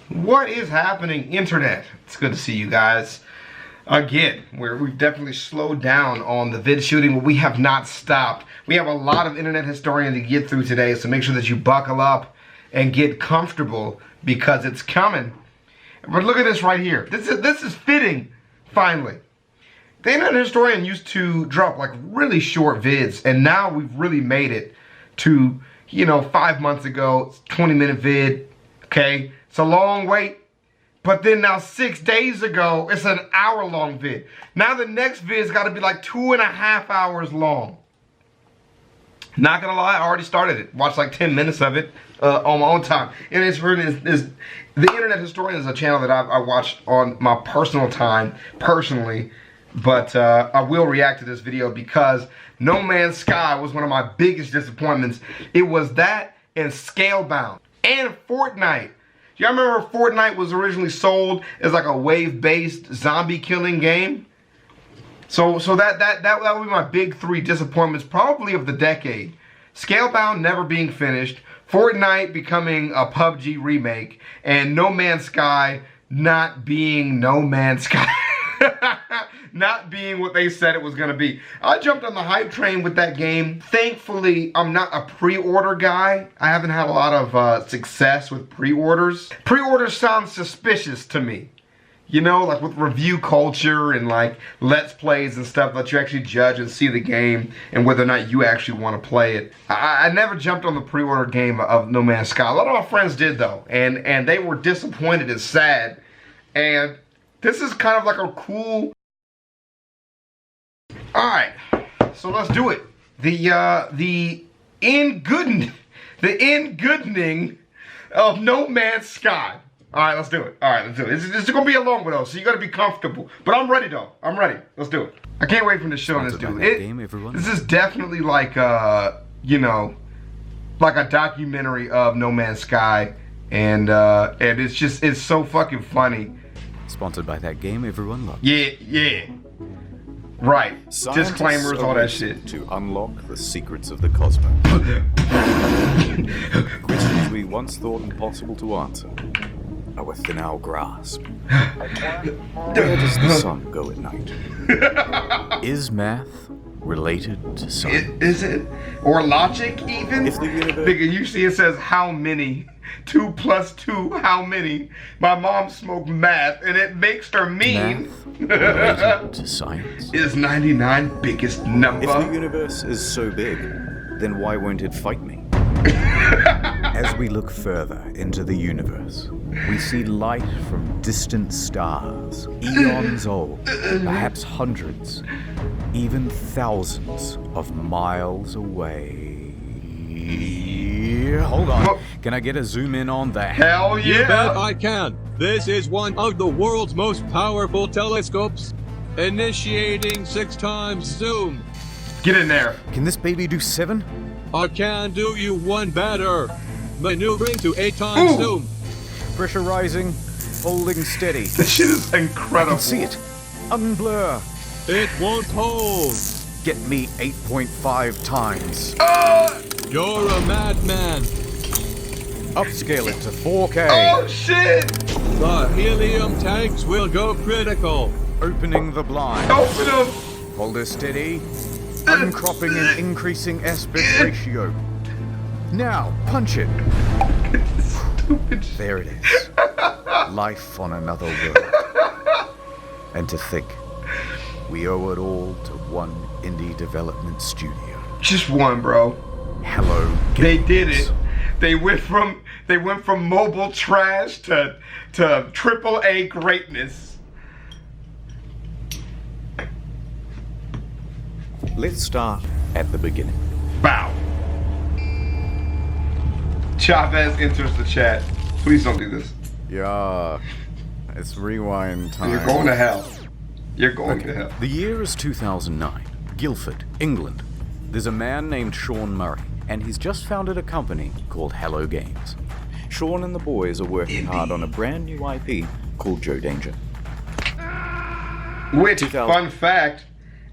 What is happening, internet? It's good to see you guys again. We've definitely slowed down on the vid shooting, but we have not stopped. We have a lot of internet historian to get through today, so make sure that you buckle up and get comfortable because it's coming. But look at this right here. This is fitting, finally. The internet historian used to drop like really short vids, and now we've really made it to, 5 months ago, 20-minute vid, okay? It's a long wait, but then now 6 days ago, it's an hour-long vid. Now the next vid's gotta be like 2.5 hours long. Not gonna lie, I already started it. Watched like 10 minutes of it on my own time. And the Internet Historian is a channel that I watch on my personal time, personally. But I will react to this video because No Man's Sky was one of my biggest disappointments. It was that and Scalebound and Fortnite. Y'all remember Fortnite was originally sold as like a wave-based zombie killing game? So that would be my big 3 disappointments probably of the decade. Scalebound never being finished, Fortnite becoming a PUBG remake, and No Man's Sky not being No Man's Sky. Not being what they said it was gonna be. I jumped on the hype train with that game. Thankfully, I'm not a pre-order guy. I haven't had a lot of success with pre-orders. Pre-orders sound suspicious to me. Like with review culture and like let's plays and stuff that you actually judge and see the game and whether or not you actually want to play it. I never jumped on the pre-order game of No Man's Sky. A lot of my friends did though, and they were disappointed and sad. And this is kind of like a cool. All right, so let's do it. The Engoodening of No Man's Sky. All right, let's do it. All right, let's do it. This is gonna be a long one though, so you gotta be comfortable. But I'm ready though. I'm ready. Let's do it. I can't wait for the show on this dude. This is definitely like like a documentary of No Man's Sky, and it's so fucking funny. Sponsored by that game everyone loves. Yeah. Right. Scientists Disclaimers, all that shit. To unlock the secrets of the cosmos. Questions we once thought impossible to answer are within our grasp. Where does the sun go at night? Is math related to science? Is it? Or logic even? If the universe... Nigga, usually it says how many. 2 plus 2, how many? My mom smoked math and it makes her mean. Math related to science? Is 99 biggest number? If the universe is so big, then why won't it fight me? As we look further into the universe, we see light from distant stars, eons old, perhaps hundreds, even thousands of miles away. Hold on. Can I get a zoom in on that? Hell yeah! You bet I can. This is one of the world's most powerful telescopes. Initiating 6 times zoom. Get in there. Can this baby do 7? I can do you one better. Maneuvering to 8 times zoom. Pressurizing, holding steady. This shit is incredible. I can see it. Unblur. It won't hold. Get me 8.5 times. You're a madman. Upscale it to 4K. Oh shit! The helium tanks will go critical. Opening the blind. Open them! Hold her steady. Uncropping and increasing aspect ratio. Now, punch it. Stupid shit. There it is. Life on another world. And to think, we owe it all to one indie development studio. Just one, bro. Hello Games. They did it. They went from mobile trash to AAA greatness. Let's start at the beginning. Bow. Chavez enters the chat. Please don't do this. Yeah, it's rewind time. You're going to hell. You're going to hell. The year is 2009. Guildford, England. There's a man named Sean Murray, and he's just founded a company called Hello Games. Sean and the boys are working hard on a brand new IP called Joe Danger. Which, fun fact,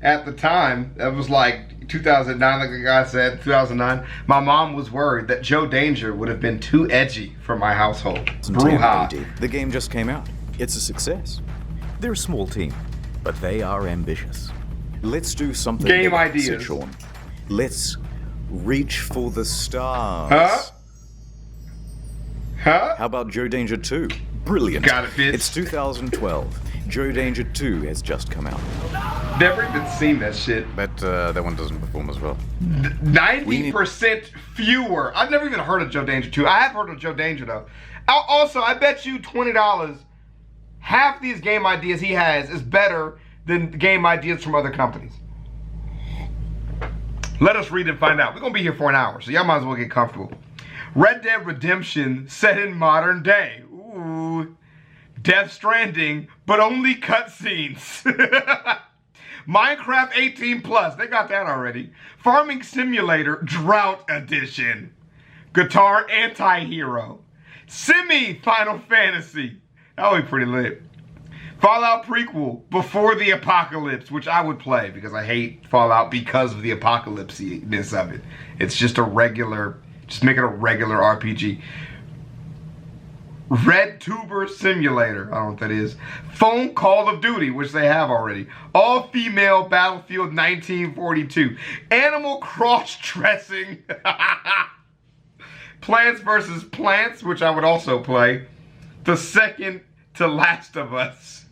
at the time, that was like 2009, like the guy said, 2009, my mom was worried that Joe Danger would have been too edgy for my household. Bruja. The game just came out. It's a success. They're a small team, but they are ambitious. Let's do something. Game big, ideas. said Sean. Let's reach for the stars. Huh? Huh? How about Joe Danger 2? Brilliant. Got it, bitch. It's 2012. Joe Danger 2 has just come out. Never even seen that shit. But that one doesn't perform as well. 90% fewer. I've never even heard of Joe Danger 2. I have heard of Joe Danger, though. Also, I bet you $20, half these game ideas he has is better than game ideas from other companies. Let us read and find out. We're going to be here for an hour, so y'all might as well get comfortable. Red Dead Redemption set in modern day. Ooh. Death Stranding, but only cutscenes. Minecraft 18 plus, they got that already. Farming Simulator Drought Edition. Guitar Anti-Hero. Semi Final Fantasy. That would be pretty lit. Fallout prequel, Before the Apocalypse, which I would play because I hate Fallout because of the apocalypse-ness of it. It's just a regular, just make it a regular RPG. Red Tuber Simulator, I don't know what that is. Phone Call of Duty, which they have already. All-female Battlefield 1942. Animal Cross-Dressing. Plants vs. Plants, which I would also play. The second to Last of Us.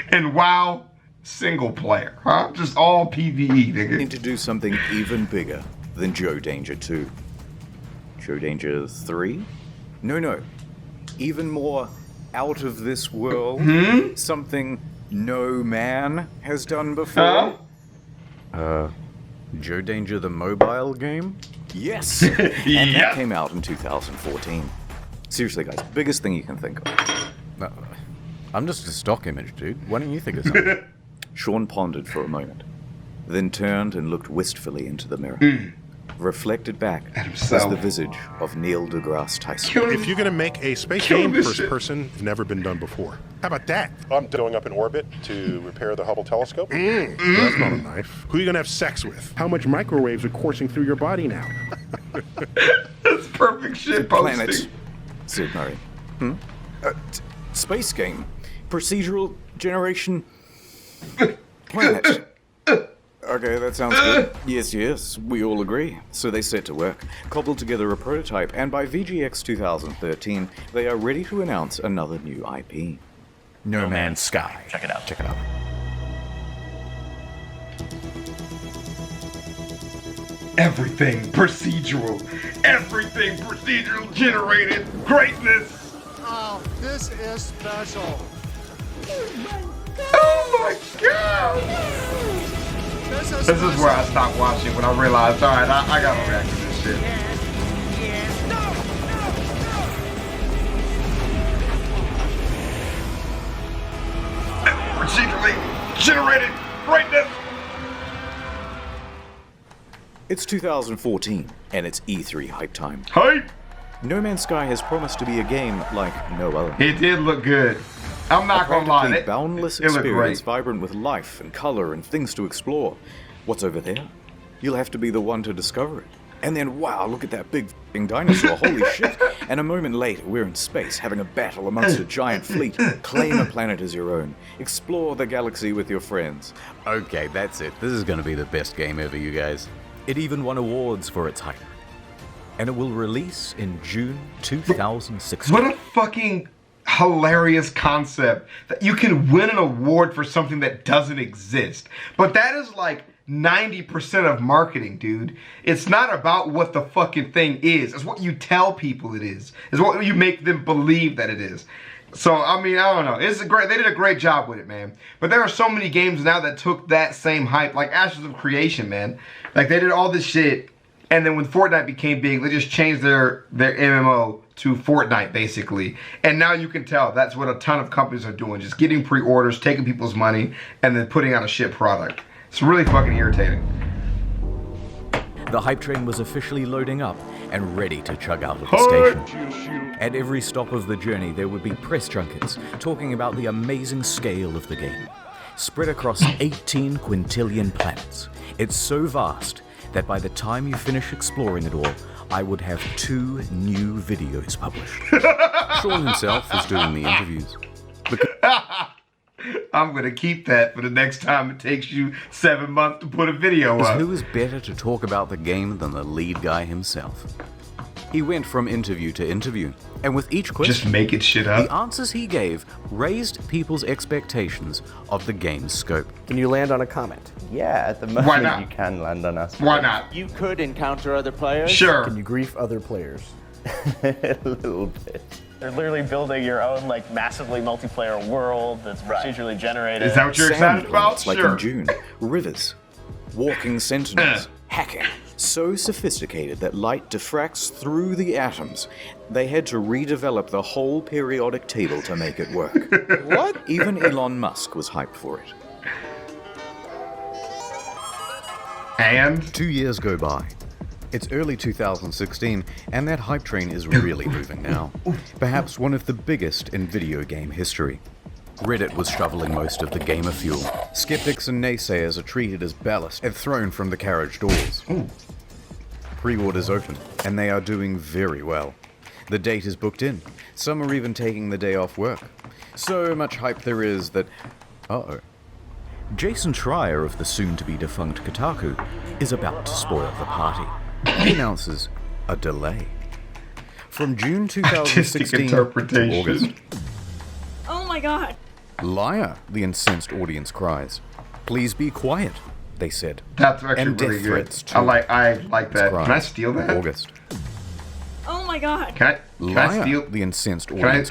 And WoW single player, huh? Just all PvE, nigga. We need to do something even bigger than Joe Danger 2. Joe Danger 3? No. Even more out of this world. Something no man has done before. Joe Danger the mobile game? Yes! And that came out in 2014. Seriously, guys, biggest thing you can think of. I'm just a stock image, dude. Why don't you think of something? Sean pondered for a moment, then turned and looked wistfully into the mirror. Reflected back was the visage of Neil deGrasse Tyson. If you're gonna make a space game first person, it's never been done before. How about that? I'm going up in orbit to repair the Hubble telescope. That's not a knife. Who are you gonna have sex with? How much microwaves are coursing through your body now? That's perfect shit posting. Planet, said Murray. Space game. Procedural generation. Planet. Okay, that sounds good. Yes, we all agree. So they set to work, cobbled together a prototype, and by VGX 2013, they are ready to announce another new IP. No Man's Sky. Check it out. Everything procedural generated greatness. Oh, this is special. Oh my god! This is where I stopped watching when I realized, alright, I gotta react to this shit. Procedurally generated greatness. It's 2014, and it's E3 hype time. Hype! No Man's Sky has promised to be a game like no other. It did look good. I'm not gonna lie. Practically boundless experience, vibrant with life and color and things to explore. What's over there? You'll have to be the one to discover it. And then, wow, look at that big f***ing dinosaur, holy shit. And a moment later, we're in space, having a battle amongst a giant fleet. Claim a planet as your own. Explore the galaxy with your friends. Okay, that's it. This is gonna be the best game ever, you guys. It even won awards for its hype. And it will release in June 2016. What a fucking hilarious concept that you can win an award for something that doesn't exist. But that is like 90% of marketing, dude. It's not about what the fucking thing is. It's what you tell people it is. It's what you make them believe that it is. So, I mean, I don't know. It's great. They did a great job with it, man. But there are so many games now that took that same hype, like Ashes of Creation, man. Like, they did all this shit, and then when Fortnite became big, they just changed their MMO to Fortnite, basically. And now you can tell that's what a ton of companies are doing. Just getting pre-orders, taking people's money, and then putting out a shit product. It's really fucking irritating. The hype train was officially loading up and ready to chug out of the station. At every stop of the journey, there would be press junkets talking about the amazing scale of the game. spread across 18 quintillion planets. It's so vast that by the time you finish exploring it all, I would have 2 new videos published. Sean himself is doing the interviews. I'm going to keep that for the next time it takes you 7 months to put a video up. Who is better to talk about the game than the lead guy himself? He went from interview to interview, and with each question, Just making shit up. the answers he gave raised people's expectations of the game's scope. Can you land on a comment? Yeah, at the Why moment not? you can land on us. Why not? You could encounter other players. Sure. Can you grief other players? A little bit. They're literally building your own, like, massively multiplayer world that's procedurally generated. Is that what you're excited Sand about? planets like Sure. in June, rivers, walking sentinels, hacking. So sophisticated that light diffracts through the atoms. They had to redevelop the whole periodic table to make it work. What? Even Elon Musk was hyped for it. And? 2 years go by. It's early 2016, and that hype train is really moving now. Perhaps one of the biggest in video game history. Reddit was shoveling most of the gamer fuel. Skeptics and naysayers are treated as ballast and thrown from the carriage doors. Pre-orders open, and they are doing very well. The date is booked in. Some are even taking the day off work. So much hype there is that... Uh-oh. Jason Schreier of the soon-to-be defunct Kotaku is about to spoil the party. He announces a delay. From June 2016 to August. Oh my god. Liar, the incensed audience cries. Please be quiet, they said. That's actually and really death good. threats too. I like that. Cries. Can I steal that? August. Oh my god. Can Liar, I steal? the incensed audience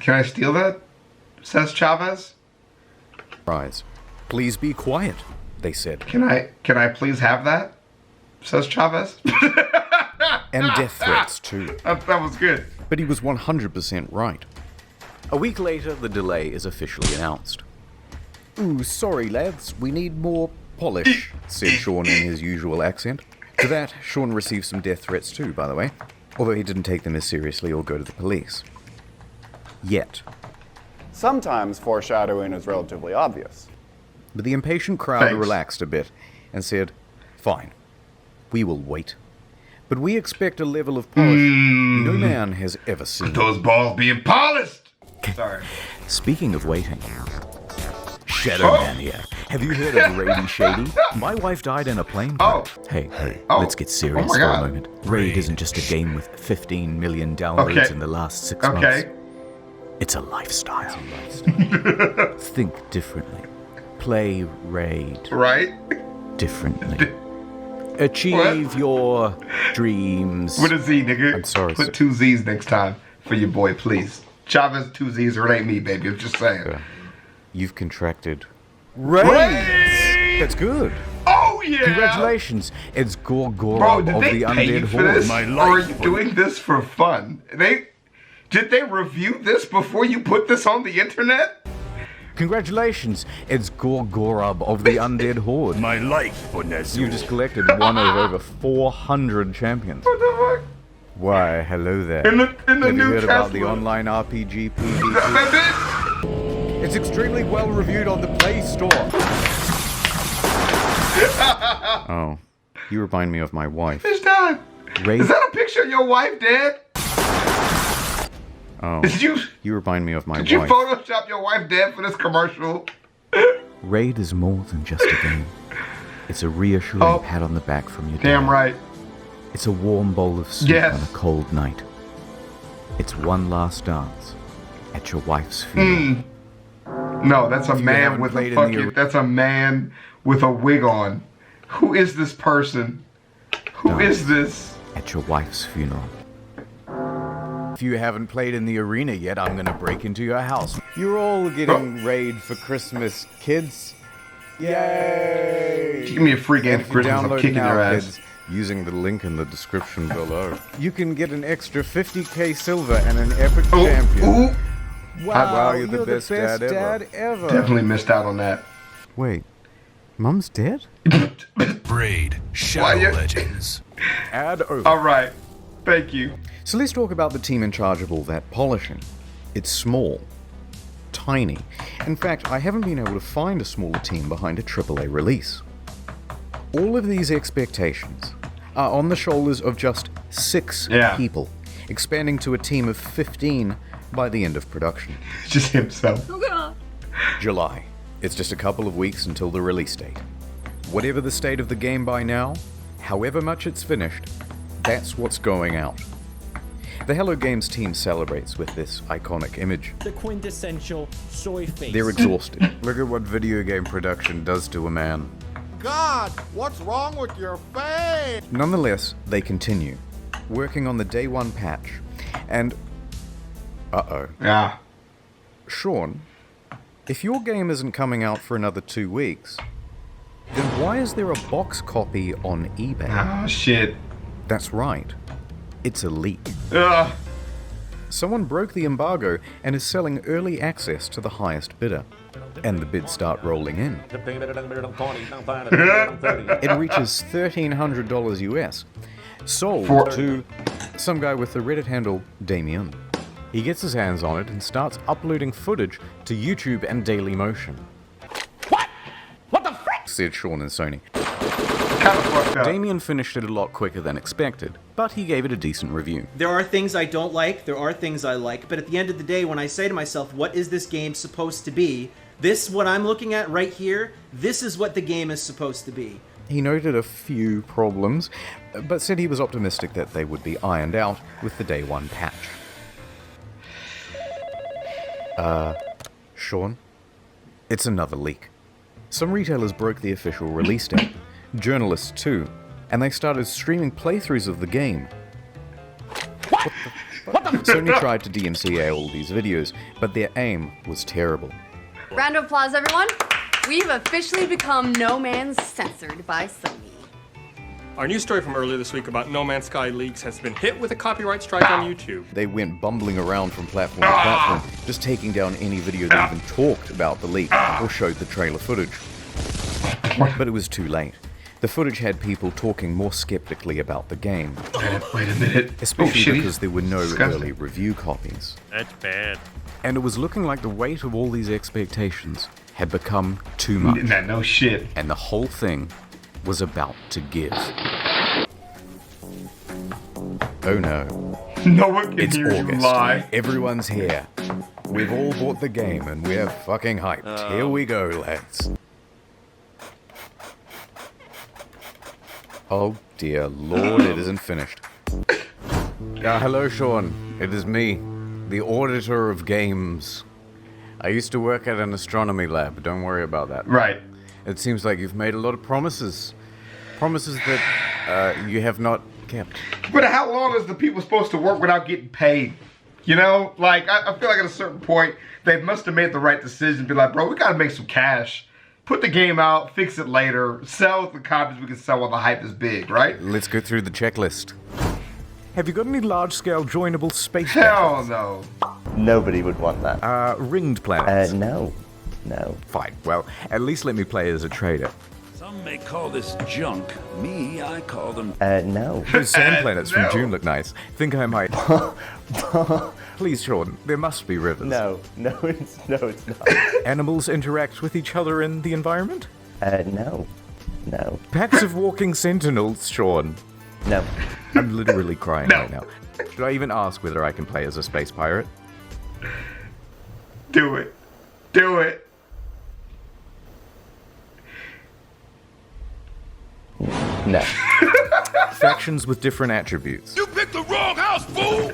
Can I steal that? Says Chavez. cries. Please be quiet, they said. Can I please have that? Says Chavez. And death threats too. That was good. But he was 100% right. A week later, the delay is officially announced. Ooh, sorry lads, we need more polish, said Sean in his usual accent. To that, Sean received some death threats too, by the way, although he didn't take them as seriously or go to the police. Yet. Sometimes foreshadowing is relatively obvious. But the impatient crowd Thanks. relaxed a bit and said, fine, we will wait. But we expect a level of polish no man has ever seen. Those balls being polished. Sorry. Speaking of waiting, Shadow Man here. Have you heard of Raidy Shady? My wife died in a plane crash. Hey, let's get serious my for a God. moment. Raid isn't just a game with 15 million downloads in the last 6 months. It's a lifestyle. Think differently. Play Raid. Right? Differently. Achieve your dreams. With a Z, nigga. I'm sorry, Put sir. 2 Z's next time for your boy, please. Chavez 2 Z's, or it ain't me, baby. I'm just saying. You've contracted Raids. That's good. Oh yeah! Congratulations, it's Bro, Gorgorob did of they the pay you Undead for this? Horde. Or are you doing this for fun? Did they review this before you put this on the internet? Congratulations, it's Gorgorob of the Undead Horde. My life, Bonezu. You just collected one of over 400 champions. What the fuck? Why, hello there. In the Have you new heard about the Tesla. online RPG PvP? That It's extremely well reviewed on the Play Store. Oh, you remind me of my wife. bitch died. Raid. Is that a picture of your wife dead? Oh, Did you remind me of my Did you wife. Photoshop your wife dead for this commercial? Raid is more than just a game. It's a reassuring pat on the back from your Damn dad. right. It's a warm bowl of soup Yes. on a cold night. It's one last dance at your wife's funeral. No, that's a If you man haven't with a played in the fucking. That's a man with a wig on. Who is this person? Who is this? At your wife's funeral. If you haven't played in the arena yet, I'm gonna break into your house. You're all getting Raid for Christmas, kids. Yay! Give me a free game And for if you're Christmas. I'm downloading kicking now, your ass. kids, using the link in the description below, you can get an extra 50k silver and an epic champion. Ooh. Wow, you're the best dad ever. Definitely missed out on that. Wait, Mum's dead? Raid Shadow Legends. Ad over. All right. Thank you. So let's talk about the team in charge of all that polishing. It's small, tiny. In fact, I haven't been able to find a smaller team behind a AAA release. All of these expectations are on the shoulders of just 6 people, expanding to a team of 15 by the end of production. Just himself. Oh god. July. It's just a couple of weeks until the release date. Whatever the state of the game by now, however much it's finished, that's what's going out. The Hello Games team celebrates with this iconic image. The quintessential soy face. They're exhausted. Look at what video game production does to a man. God, what's wrong with your face? Nonetheless, they continue, working on the day 1 patch, and... Yeah. Sean, if your game isn't coming out for another 2 weeks, then why is there a box copy on eBay? Oh, shit. That's right. It's a leak. Ugh. Someone broke the embargo and is selling early access to the highest bidder. And the bids start rolling in. It reaches $1,300 US. Sold to some guy with the Reddit handle Damien. He gets his hands on it and starts uploading footage to YouTube and Dailymotion. What the frick? Said Sean and Sony. Damien finished it a lot quicker than expected, but he gave it a decent review. There are things I don't like, there are things I like, but at the end of the day, when I say to myself, what is this game supposed to be? This, what I'm looking at right here, this is what the game is supposed to be. He noted a few problems, but said he was optimistic that they would be ironed out with the day 1 patch. Sean? It's another leak. Some retailers broke the official release date. Journalists too, and they started streaming playthroughs of the game. What the Sony tried to DMCA all these videos, but their aim was terrible. Round of applause, everyone. We've officially become No Man's censored by Sony. Our news story from earlier this week about No Man's Sky leaks has been hit with a copyright strike on YouTube. They went bumbling around from platform to platform, just taking down any video that even talked about the leak or showed the trailer footage. But it was too late. The footage had people talking more skeptically about the game. Wait a minute. Especially because there were no early review copies. That's bad. And it was looking like the weight of all these expectations had become too much. No shit. And the whole thing was about to give. Oh no. No one can it's hear August. You lie. Everyone's here. We've all bought the game and we're fucking hyped. Here we go, lads. Oh dear lord, it isn't finished. Hello Sean, it is me, the auditor of games. I used to work at an astronomy lab, don't worry about that. Right. It seems like you've made a lot of promises. Promises that you have not kept. But how long is the people supposed to work without getting paid? You know, like, I feel like at a certain point, they must have made the right decision. Be like, bro, we gotta make some cash. Put the game out, fix it later, sell the copies we can sell while the hype is big, right? Let's go through the checklist. Have you got any large-scale joinable space Hell no. Nobody would want that. Ringed planets? No. Fine, well, at least let me play as a trader. Some may call this junk. Me, I call them... No. Those sand planets from June look nice. Think I might... Please, Sean, there must be rivers. No, it's not. Animals interact with each other in the environment? No. Packs of walking sentinels, Sean. No. I'm literally crying right now. Should I even ask whether I can play as a space pirate? Do it. Do it. No. Factions with different attributes. You picked the wrong house, fool!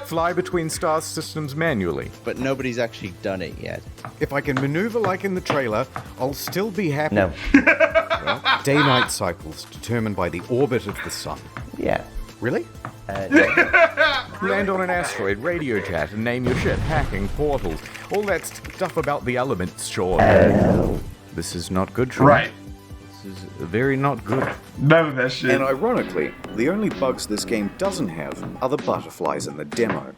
Fly between star systems manually. But nobody's actually done it yet. If I can maneuver like in the trailer, I'll still be happy. No. Well, day-night cycles determined by the orbit of the sun. Yeah. Really? No. Land on an asteroid, radio chat, and name your ship, hacking, portals, all that stuff about the elements, Sean. No. This is not good, Sean. Right. This is very not good. None of that shit. And ironically, the only bugs this game doesn't have are the butterflies in the demo.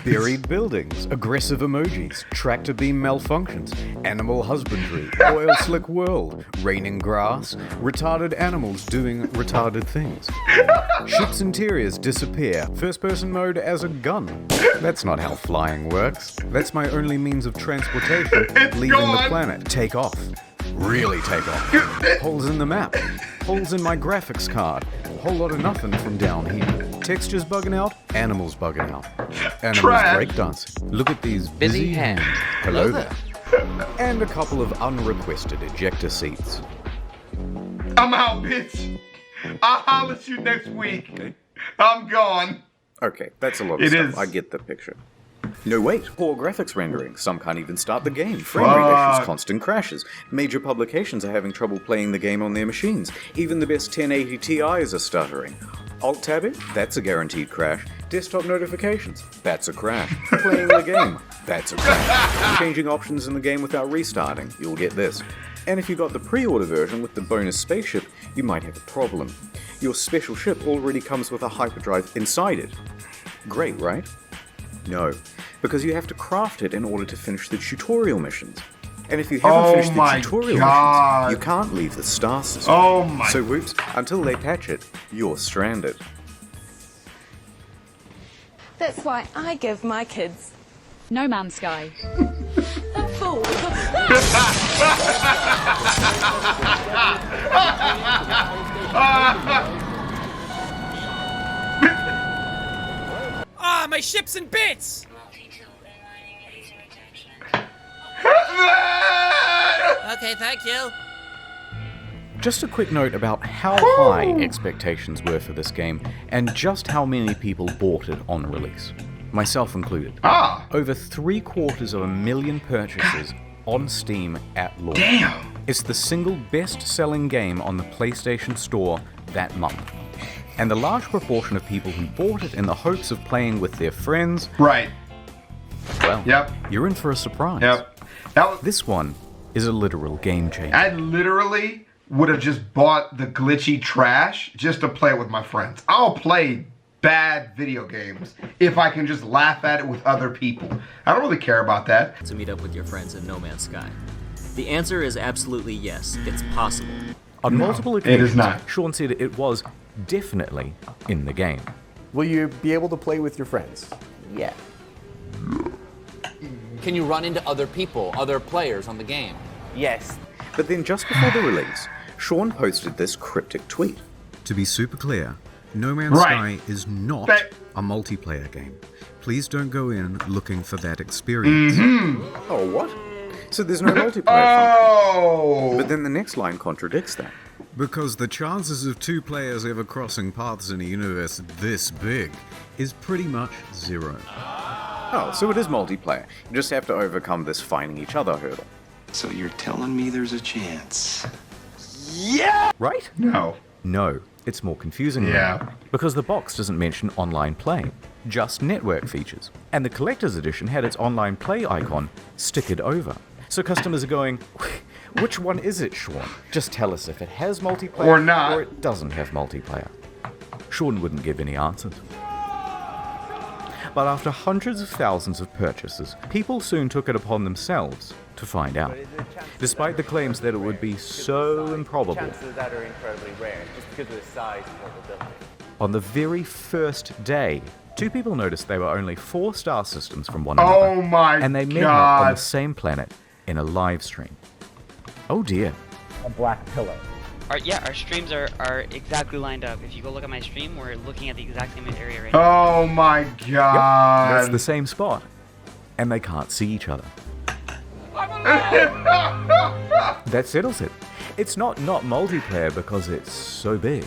Buried buildings, aggressive emojis, tractor beam malfunctions, animal husbandry, oil slick world, raining grass, retarded animals doing retarded things. Ship's interiors disappear, first person mode as a gun. That's not how flying works. That's my only means of transportation, leaving the planet. Take off. Really take off. Holes in the map. Holes in my graphics card. Whole lot of nothing from down here. Textures bugging out, animals bugging out. Animals breakdancing. Look at these busy hands. Hello there. And a couple of unrequested ejector seats. I'm out, bitch. I'll holler at you next week. Okay. I'm gone. Okay, that's a lot of stuff. I get the picture. No, wait. Poor graphics rendering. Some can't even start the game. Frame rate issues, constant crashes. Major publications are having trouble playing the game on their machines. Even the best 1080 Ti's are stuttering. Alt-tabbing? That's a guaranteed crash. Desktop notifications? That's a crash. Playing the game? That's a crash. Changing options in the game without restarting? You'll get this. And if you got the pre-order version with the bonus spaceship, you might have a problem. Your special ship already comes with a hyperdrive inside it. Great, right? No, because you have to craft it in order to finish the tutorial missions. And if you haven't finished the tutorial missions, you can't leave the star system. So whoops, until they patch it, you're stranded. That's why I give my kids No Man's Sky. Fool. Ah, my ship's in bits! Okay, thank you. Just a quick note about how high expectations were for this game, and just how many people bought it on release. Myself included. Over 750,000 purchases on Steam at launch. Damn! It's the single best-selling game on the PlayStation Store that month. And the large proportion of people who bought it in the hopes of playing with their friends... Right. Well, you're in for a surprise. This one is a literal game changer. I literally would have just bought the glitchy trash just to play it with my friends. I'll play bad video games if I can just laugh at it with other people. I don't really care about that. To meet up with your friends in No Man's Sky. The answer is absolutely yes. It's possible. On multiple occasions, it is not. Sean said it was definitely in the game. Will you be able to play with your friends? Yeah. Can you run into other people, other players on the game? Yes. But then just before the release, Sean posted this cryptic tweet. To be super clear, No Man's Sky is not a multiplayer game. Please don't go in looking for that experience. Oh, what? So there's no multiplayer function. But then the next line contradicts that. Because the chances of two players ever crossing paths in a universe this big is pretty much zero. Oh, so it is multiplayer. You just have to overcome this finding each other hurdle. So you're telling me there's a chance? Yeah! Right? No. No, it's more confusing than that. Because the box doesn't mention online play, just network features. And the collector's edition had its online play icon stickered over. So customers are going, which one is it, Sean? Just tell us if it has multiplayer or not, or it doesn't have multiplayer. Sean wouldn't give any answers. But after hundreds of thousands of purchases, people soon took it upon themselves to find out. Despite the claims that it would be so improbable. Chances that are incredibly rare, just because of the size and probability. On the very first day, two people noticed they were only 4 star systems from one another. Oh my God. And they met up on the same planet in a live stream. Oh dear. A black pillow. Our streams are exactly lined up. If you go look at my stream, we're looking at the exact same area right now. Oh my God. Yep, that's the same spot. And they can't see each other. That settles it. It's not multiplayer because it's so big.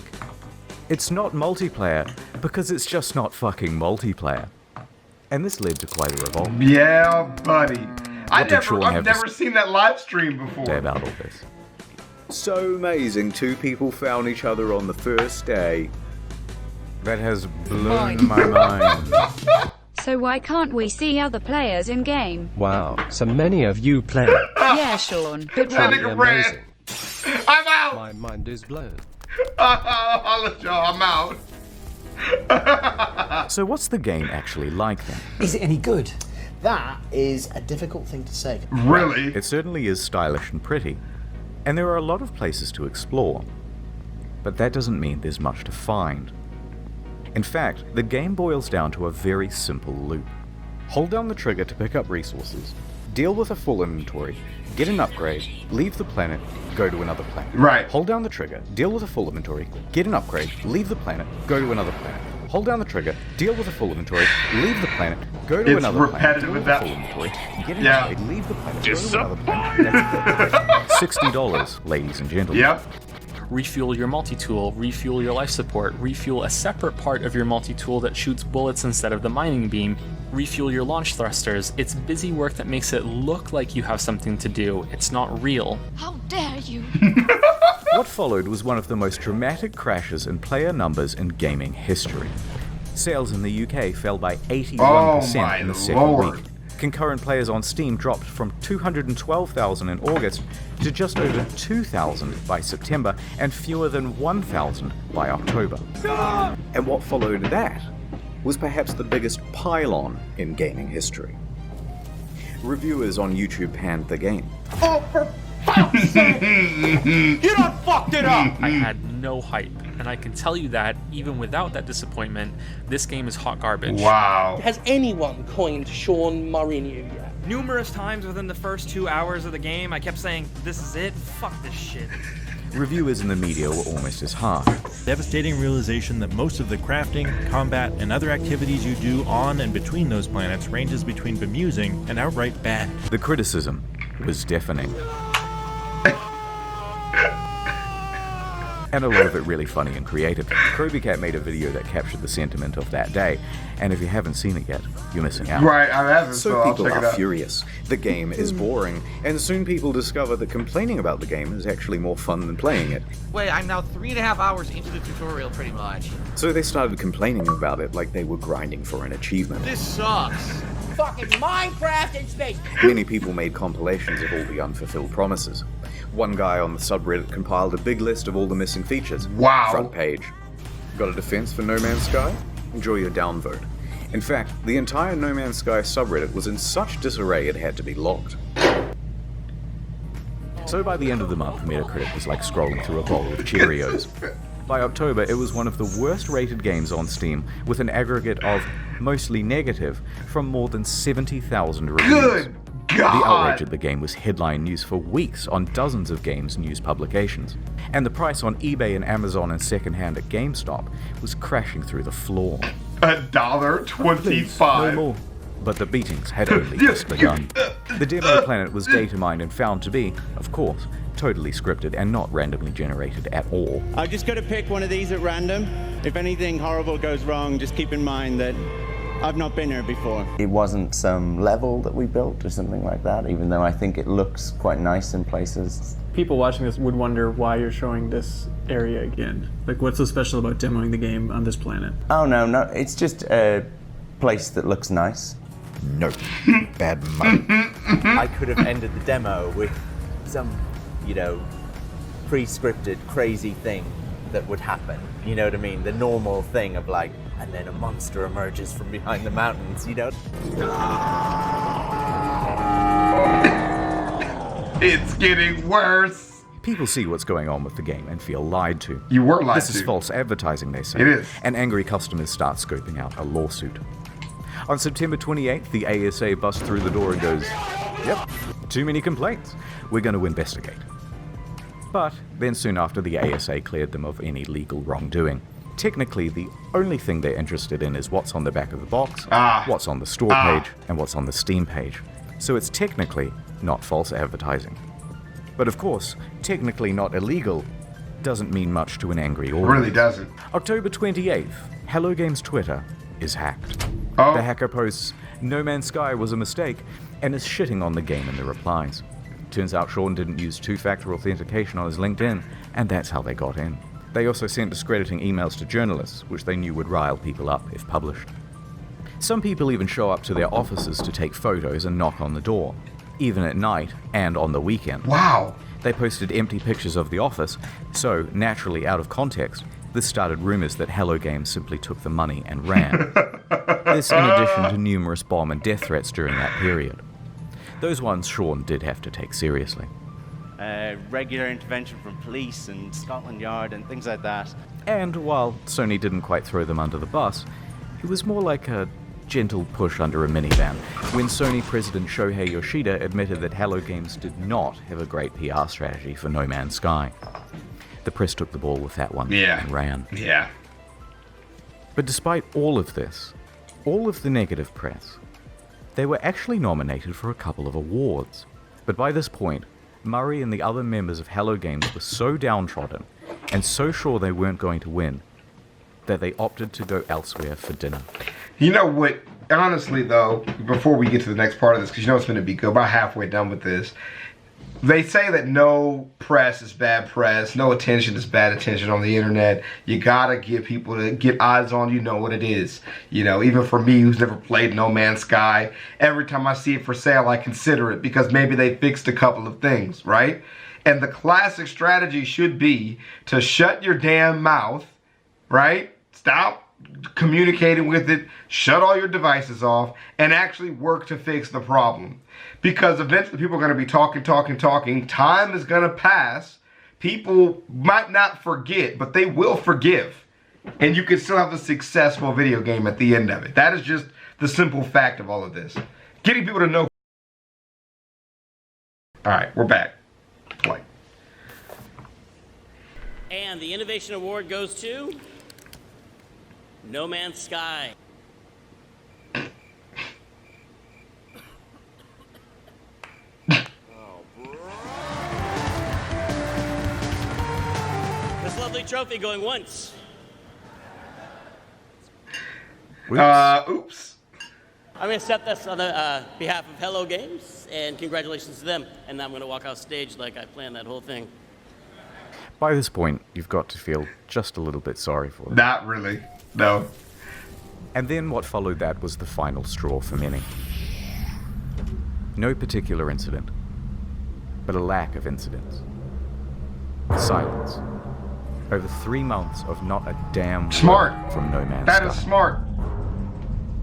It's not multiplayer because it's just not fucking multiplayer. And this led to quite a revolt. Yeah, buddy. I've Sean never seen that live stream before. Say about all this. So amazing, two people found each other on the first day. That has blown my mind. So why can't we see other players in game? Wow, so many of you play. Yeah, Sean, but amazing. I'm out. My mind is blown. I'll let y'all. I'm out. So what's the game actually like then? Is it any good? That is a difficult thing to say. Really? It certainly is stylish and pretty, and there are a lot of places to explore. But that doesn't mean there's much to find. In fact, the game boils down to a very simple loop. Hold down the trigger to pick up resources, deal with a full inventory, get an upgrade, leave the planet, go to another planet. Right. Hold down the trigger, deal with a full inventory, get an upgrade, leave the planet, go to another planet. Hold down the trigger, deal with a full inventory, leave the planet, go to another planet, deal with a full inventory, get an upgrade, leave the planet, go to another planet. That's $60, ladies and gentlemen. Yep. Refuel your multi-tool, refuel your life support, refuel a separate part of your multi-tool that shoots bullets instead of the mining beam, refuel your launch thrusters. It's busy work that makes it look like you have something to do. It's not real. How dare you? What followed was one of the most dramatic crashes in player numbers in gaming history. Sales in the UK fell by 81% in the second week. Concurrent players on Steam dropped from 212,000 in August to just over 2,000 by September and fewer than 1,000 by October. And what followed that was perhaps the biggest pile-on in gaming history. Reviewers on YouTube panned the game. Oh, for fuck's sake! You done fucked it up! I had no hype, and I can tell you that, even without that disappointment, this game is hot garbage. Wow. Has anyone coined Sean Mourinho yet? Numerous times within the first 2 hours of the game, I kept saying, this is it, fuck this shit. Reviewers in the media were almost as harsh. Devastating realization that most of the crafting, combat, and other activities you do on and between those planets ranges between bemusing and outright bad. The criticism was deafening. And a lot of it really funny and creative. Cat made a video that captured the sentiment of that day, and if you haven't seen it yet, you're missing out. Right, I haven't, so I'll people check it are out. furious. The game is boring, and soon people discover that complaining about the game is actually more fun than playing it. Wait, I'm now 3.5 hours into the tutorial pretty much. So they started complaining about it like they were grinding for an achievement. This sucks. Fucking Minecraft in space! Many people made compilations of all the unfulfilled promises. One guy on the subreddit compiled a big list of all the missing features. Wow. Front page. Got a defense for No Man's Sky? Enjoy your downvote. In fact, the entire No Man's Sky subreddit was in such disarray it had to be locked. So by the end of the month, Metacritic was like scrolling through a bowl of Cheerios. By October, it was one of the worst rated games on Steam, with an aggregate of, mostly negative, from more than 70,000 reviews. Good God! The outrage at the game was headline news for weeks on dozens of games news publications, and the price on eBay and Amazon and secondhand at GameStop was crashing through the floor. $1.25. No more. But the beatings had only just begun. The demo planet was data mined and found to be, of course, totally scripted and not randomly generated at all. I've just got to pick one of these at random. If anything horrible goes wrong, just keep in mind that I've not been here before. It wasn't some level that we built or something like that, even though I think it looks quite nice in places. People watching this would wonder why you're showing this area again. Like, what's so special about demoing the game on this planet? Oh, no, it's just a place that looks nice. No. Bad money. I could have ended the demo with some, pre-scripted crazy thing that would happen. You know what I mean? The normal thing of like, and then a monster emerges from behind the mountains, It's getting worse. People see what's going on with the game and feel lied to. You were lied This to. is false advertising, they say. It is. And angry customers start scoping out a lawsuit. On September 28th, the ASA busts through the door and goes, "Yep, too many complaints. We're going to investigate." But then soon after, the ASA cleared them of any legal wrongdoing. Technically, the only thing they're interested in is what's on the back of the box, what's on the store page, and what's on the Steam page. So it's technically not false advertising. But of course, technically not illegal doesn't mean much to an angry audience. It really doesn't. October 28th, Hello Games Twitter is hacked. Oh. The hacker posts, "No Man's Sky was a mistake," and is shitting on the game in the replies. Turns out Sean didn't use two-factor authentication on his LinkedIn, and that's how they got in. They also sent discrediting emails to journalists, which they knew would rile people up if published. Some people even show up to their offices to take photos and knock on the door, even at night and on the weekend. Wow. They posted empty pictures of the office, so, naturally out of context, This started rumors that Hello Games simply took the money and ran. This in addition to numerous bomb and death threats during that period. Those ones Sean did have to take seriously. Regular intervention from police and Scotland Yard and things like that. And while Sony didn't quite throw them under the bus, it was more like a gentle push under a minivan when Sony President Shohei Yoshida admitted that Hello Games did not have a great PR strategy for No Man's Sky. The press took the ball with that one and ran. Yeah. But despite all of this, all of the negative press, they were actually nominated for a couple of awards. But by this point, Murray and the other members of Hello Games were so downtrodden and so sure they weren't going to win that they opted to go elsewhere for dinner. You know what? Honestly, though, before we get to the next part of this, because you know it's going to be good, about halfway done with this, they say that no press is bad press, no attention is bad attention on the internet. You gotta get people to get eyes on you, know what it is. You know, even for me who's never played No Man's Sky, every time I see it for sale, I consider it because maybe they fixed a couple of things, right? And the classic strategy should be to shut your damn mouth, right? Stop communicating with it, shut all your devices off, and actually work to fix the problem. Because eventually people are going to be talking. Time is going to pass. People might not forget, but they will forgive. And you can still have a successful video game at the end of it. That is just the simple fact of all of this. Getting people to know. Alright, we're back. Play. And the Innovation Award goes to No Man's Sky. This lovely trophy going once. Oops. I'm going to accept this on the behalf of Hello Games, and congratulations to them. And now I'm going to walk off stage like I planned that whole thing. By this point, you've got to feel just a little bit sorry for them. Not really. No. And then what followed that was the final straw for many. No particular incident, but a lack of incidents. Silence. Over 3 months of not a damn smart word from No Man's Sky. That is smart.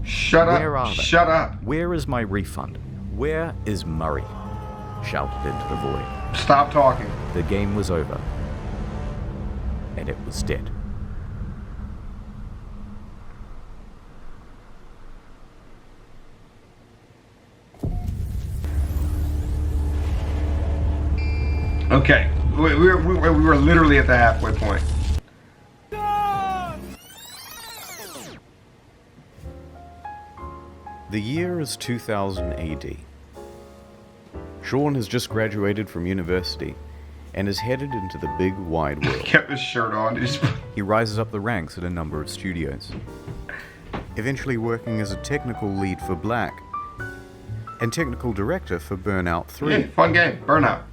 Shut up. Where are they? Shut up. Where is my refund? Where is Murray? Shouted into the void. Stop talking. The game was over. And it was dead. Okay, we were literally at the halfway point. The year is 2000 AD. Sean has just graduated from university and is headed into the big wide world. Kept his shirt on. He rises up the ranks at a number of studios, eventually working as a technical lead for Black and technical director for Burnout 3. Yeah, fun game, Burnout.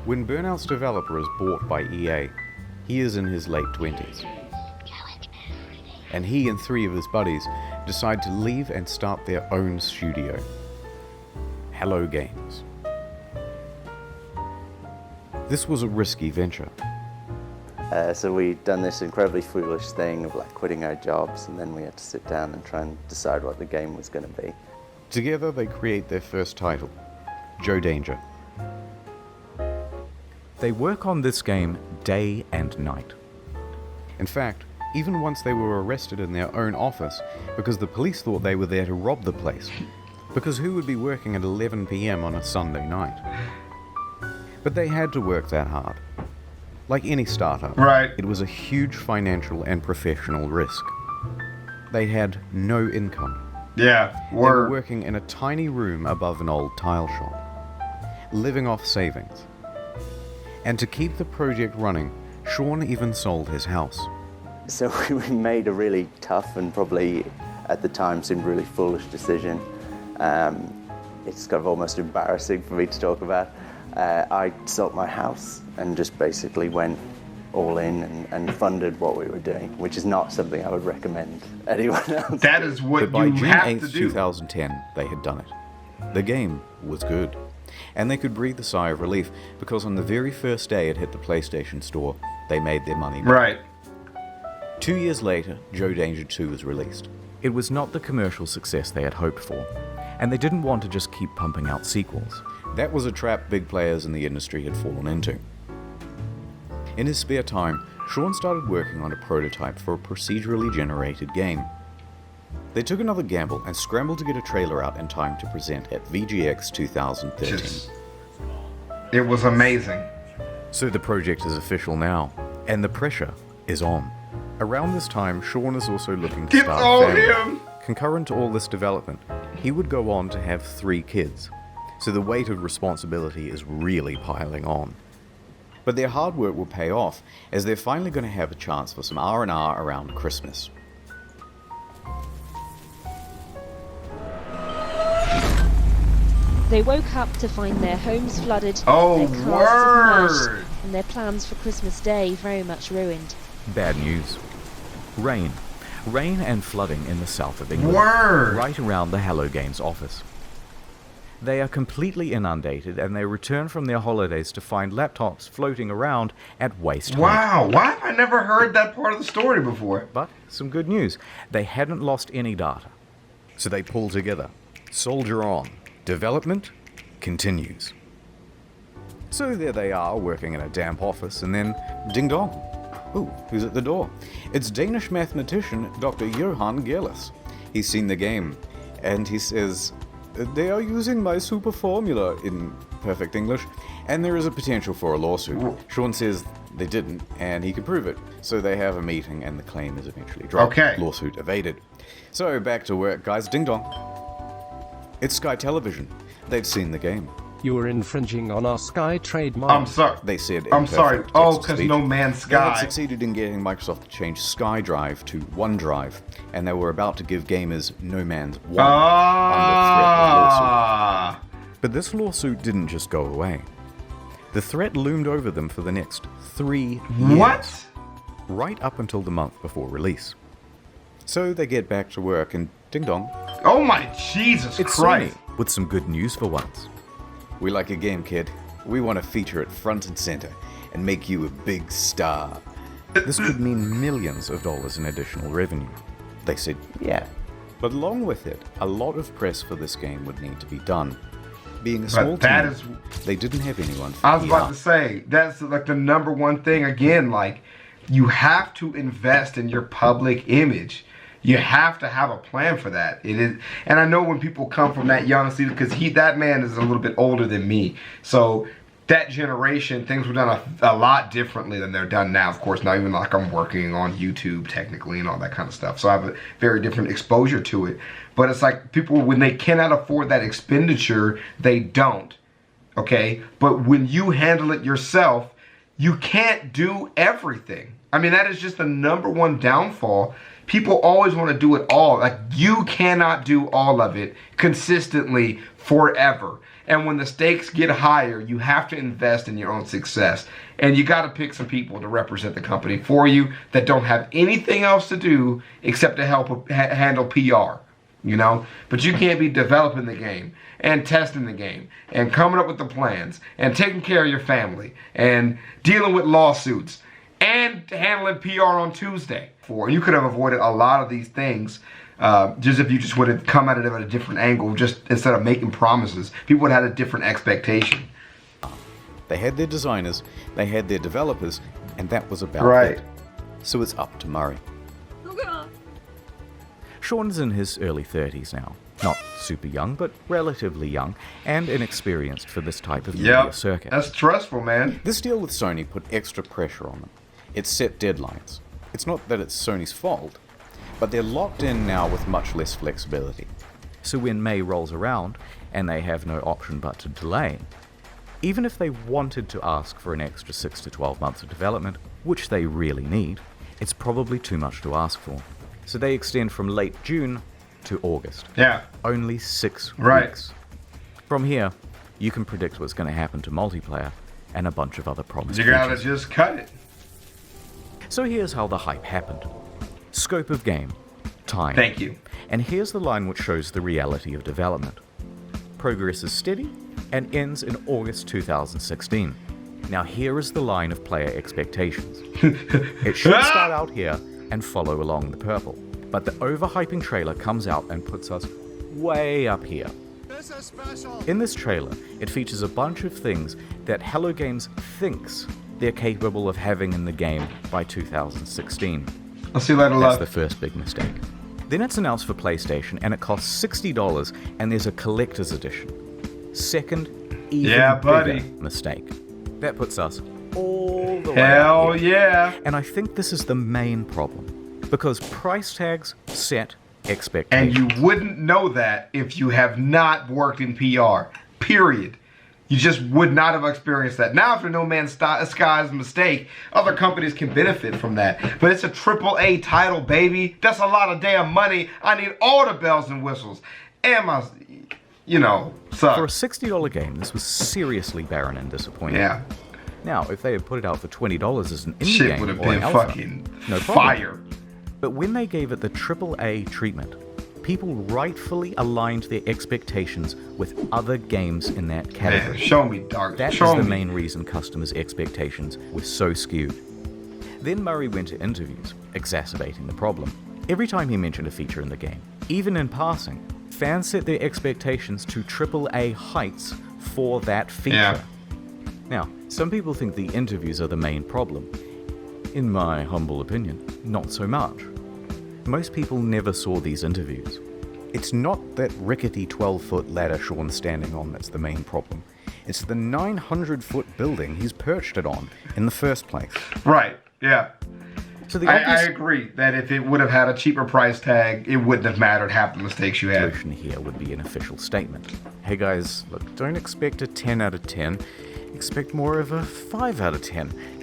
When Burnout's developer is bought by EA, he is in his late 20s. And he and 3 of his buddies decide to leave and start their own studio, Hello Games. This was a risky venture. So we'd done this incredibly foolish thing of like quitting our jobs, and then we had to sit down and try and decide what the game was going to be. Together they create their first title, Joe Danger. They work on this game day and night. In fact, even once they were arrested in their own office because the police thought they were there to rob the place. Because who would be working at 11 p.m. on a Sunday night? But they had to work that hard. Like any startup, it was a huge financial and professional risk. They had no income. Yeah, They were working in a tiny room above an old tile shop, living off savings. And to keep the project running, Sean even sold his house. So we made a really tough and probably at the time seemed really foolish decision. It's kind of almost embarrassing for me to talk about. I sold my house and just basically went all in and funded what we were doing, which is not something I would recommend anyone else. That is what But by you June have 8th, to do. 2010, they had done it. The game was good. And they could breathe a sigh of relief because on the very first day it hit the PlayStation Store, they made their money back. Right. 2 years later, Joe Danger 2 was released. It was not the commercial success they had hoped for, and they didn't want to just keep pumping out sequels. That was a trap big players in the industry had fallen into. In his spare time, Sean started working on a prototype for a procedurally generated game. They took another gamble and scrambled to get a trailer out in time to present at VGX 2013. It was amazing. So the project is official now, and the pressure is on. Around this time, Sean is also looking to start a family. Concurrent to all this development, he would go on to have 3 kids, so the weight of responsibility is really piling on. But their hard work will pay off, as they're finally going to have a chance for some R&R around Christmas. They woke up to find their homes flooded, Oh, their cars word! submerged, and their plans for Christmas Day very much ruined. Bad news. Rain. Rain and flooding in the south of England. Word! Right around the Hello Games office. They are completely inundated, and they return from their holidays to find laptops floating around at waist height. Wow, why have I never heard that part of the story before? But some good news. They hadn't lost any data. So they pull together. Soldier on. Development continues. So there they are, working in a damp office, and then ding dong. Ooh, who's at the door? It's Danish mathematician Dr. Johan Gerlis. He's seen the game, and he says, "They are using my super formula," in perfect English, and there is a potential for a lawsuit. Sean says they didn't, and he can prove it. So they have a meeting, and the claim is eventually dropped. Okay. Lawsuit evaded. So back to work, guys. Ding dong. It's Sky Television. They've seen the game. You are infringing on our Sky trademark. I'm sorry. They said I'm sorry. imperfect Oh, text-to-speech. because No Man's Sky. They had succeeded in getting Microsoft to change SkyDrive to OneDrive, and they were about to give gamers No Man's One under threat of lawsuit. But this lawsuit didn't just go away. The threat loomed over them for the next 3 years. What? Right up until the month before release. So they get back to work, and ding dong. Oh my Jesus It's Christ. Sony, with some good news for once. We like your game, kid. We want to feature it front and center and make you a big star. This could mean millions of dollars in additional revenue. They said, yeah. But along with it, a lot of press for this game would need to be done. Being a small team, they didn't have anyone for I was about PR. to say, that's like the number one thing. Again, like, you have to invest in your public image. You have to have a plan for that. It is, and I know when people come from that young season, because that man is a little bit older than me. So that generation, things were done a lot differently than they're done now. Of course, not even like I'm working on YouTube technically and all that kind of stuff. So I have a very different exposure to it. But it's like people, when they cannot afford that expenditure, they don't. Okay? But when you handle it yourself, you can't do everything. I mean, that is just the number one downfall. People always want to do it all. Like, you cannot do all of it consistently forever. And when the stakes get higher, you have to invest in your own success. And you got to pick some people to represent the company for you that don't have anything else to do except to help handle PR, you know? But you can't be developing the game and testing the game and coming up with the plans and taking care of your family and dealing with lawsuits and handling PR on Tuesday. You could have avoided a lot of these things just if you just would have come at it at a different angle, just instead of making promises. People would have had a different expectation. They had their designers, they had their developers, and that was about Right. it. So it's up to Murray. Sean's in his early 30s now. Not super young, but relatively young, and inexperienced for this type of media circuit. That's stressful, man. This deal with Sony put extra pressure on them. It set deadlines. It's not that it's Sony's fault, but they're locked in now with much less flexibility. So when May rolls around, and they have no option but to delay, even if they wanted to ask for an extra 6 to 12 months of development, which they really need, it's probably too much to ask for. So they extend from late June to August. Yeah. Only 6 Right. weeks. From here, you can predict what's going to happen to multiplayer and a bunch of other promised You gotta features. just cut it. So here's how the hype happened. Scope of game. Time. Thank you. And here's the line which shows the reality of development. Progress is steady and ends in August 2016. Now here is the line of player expectations. It should start out here and follow along the purple. But the overhyping trailer comes out and puts us way up here. In this trailer, it features a bunch of things that Hello Games thinks they're capable of having in the game by 2016. I'll see you later, That's love. the first big mistake. Then it's announced for PlayStation and it costs $60 and there's a collector's edition. Second, even bigger mistake. That puts us all the way Hell up here. yeah. And I think this is the main problem. Because price tags set expectations. And you wouldn't know that if you have not worked in PR. Period. You just would not have experienced that. Now, after No Man's Sky's mistake, other companies can benefit from that. But it's a AAA title, baby. That's a lot of damn money. I need all the bells and whistles. And my, suck. For a $60 game, this was seriously barren and disappointing. Yeah. Now, if they had put it out for $20 as an indie Shit game would have or an been alpha, fucking no problem. fire. But when they gave it the AAA treatment, people rightfully aligned their expectations with other games in that category. Man, show me, Dark. That show is the me. main reason customers' expectations were so skewed. Then Murray went to interviews, exacerbating the problem. Every time he mentioned a feature in the game, even in passing, fans set their expectations to AAA heights for that feature. Yeah. Now, some people think the interviews are the main problem. In my humble opinion, not so much. Most people never saw these interviews. It's not that rickety 12-foot ladder Sean's standing on that's the main problem. It's the 900-foot building he's perched it on in the first place. Right, yeah. So I agree that if it would have had a cheaper price tag, it wouldn't have mattered half the mistakes you had. Solution here would be an official statement. Hey guys, look, don't expect a 10 out of 10. Expect more of a 5 out of 10.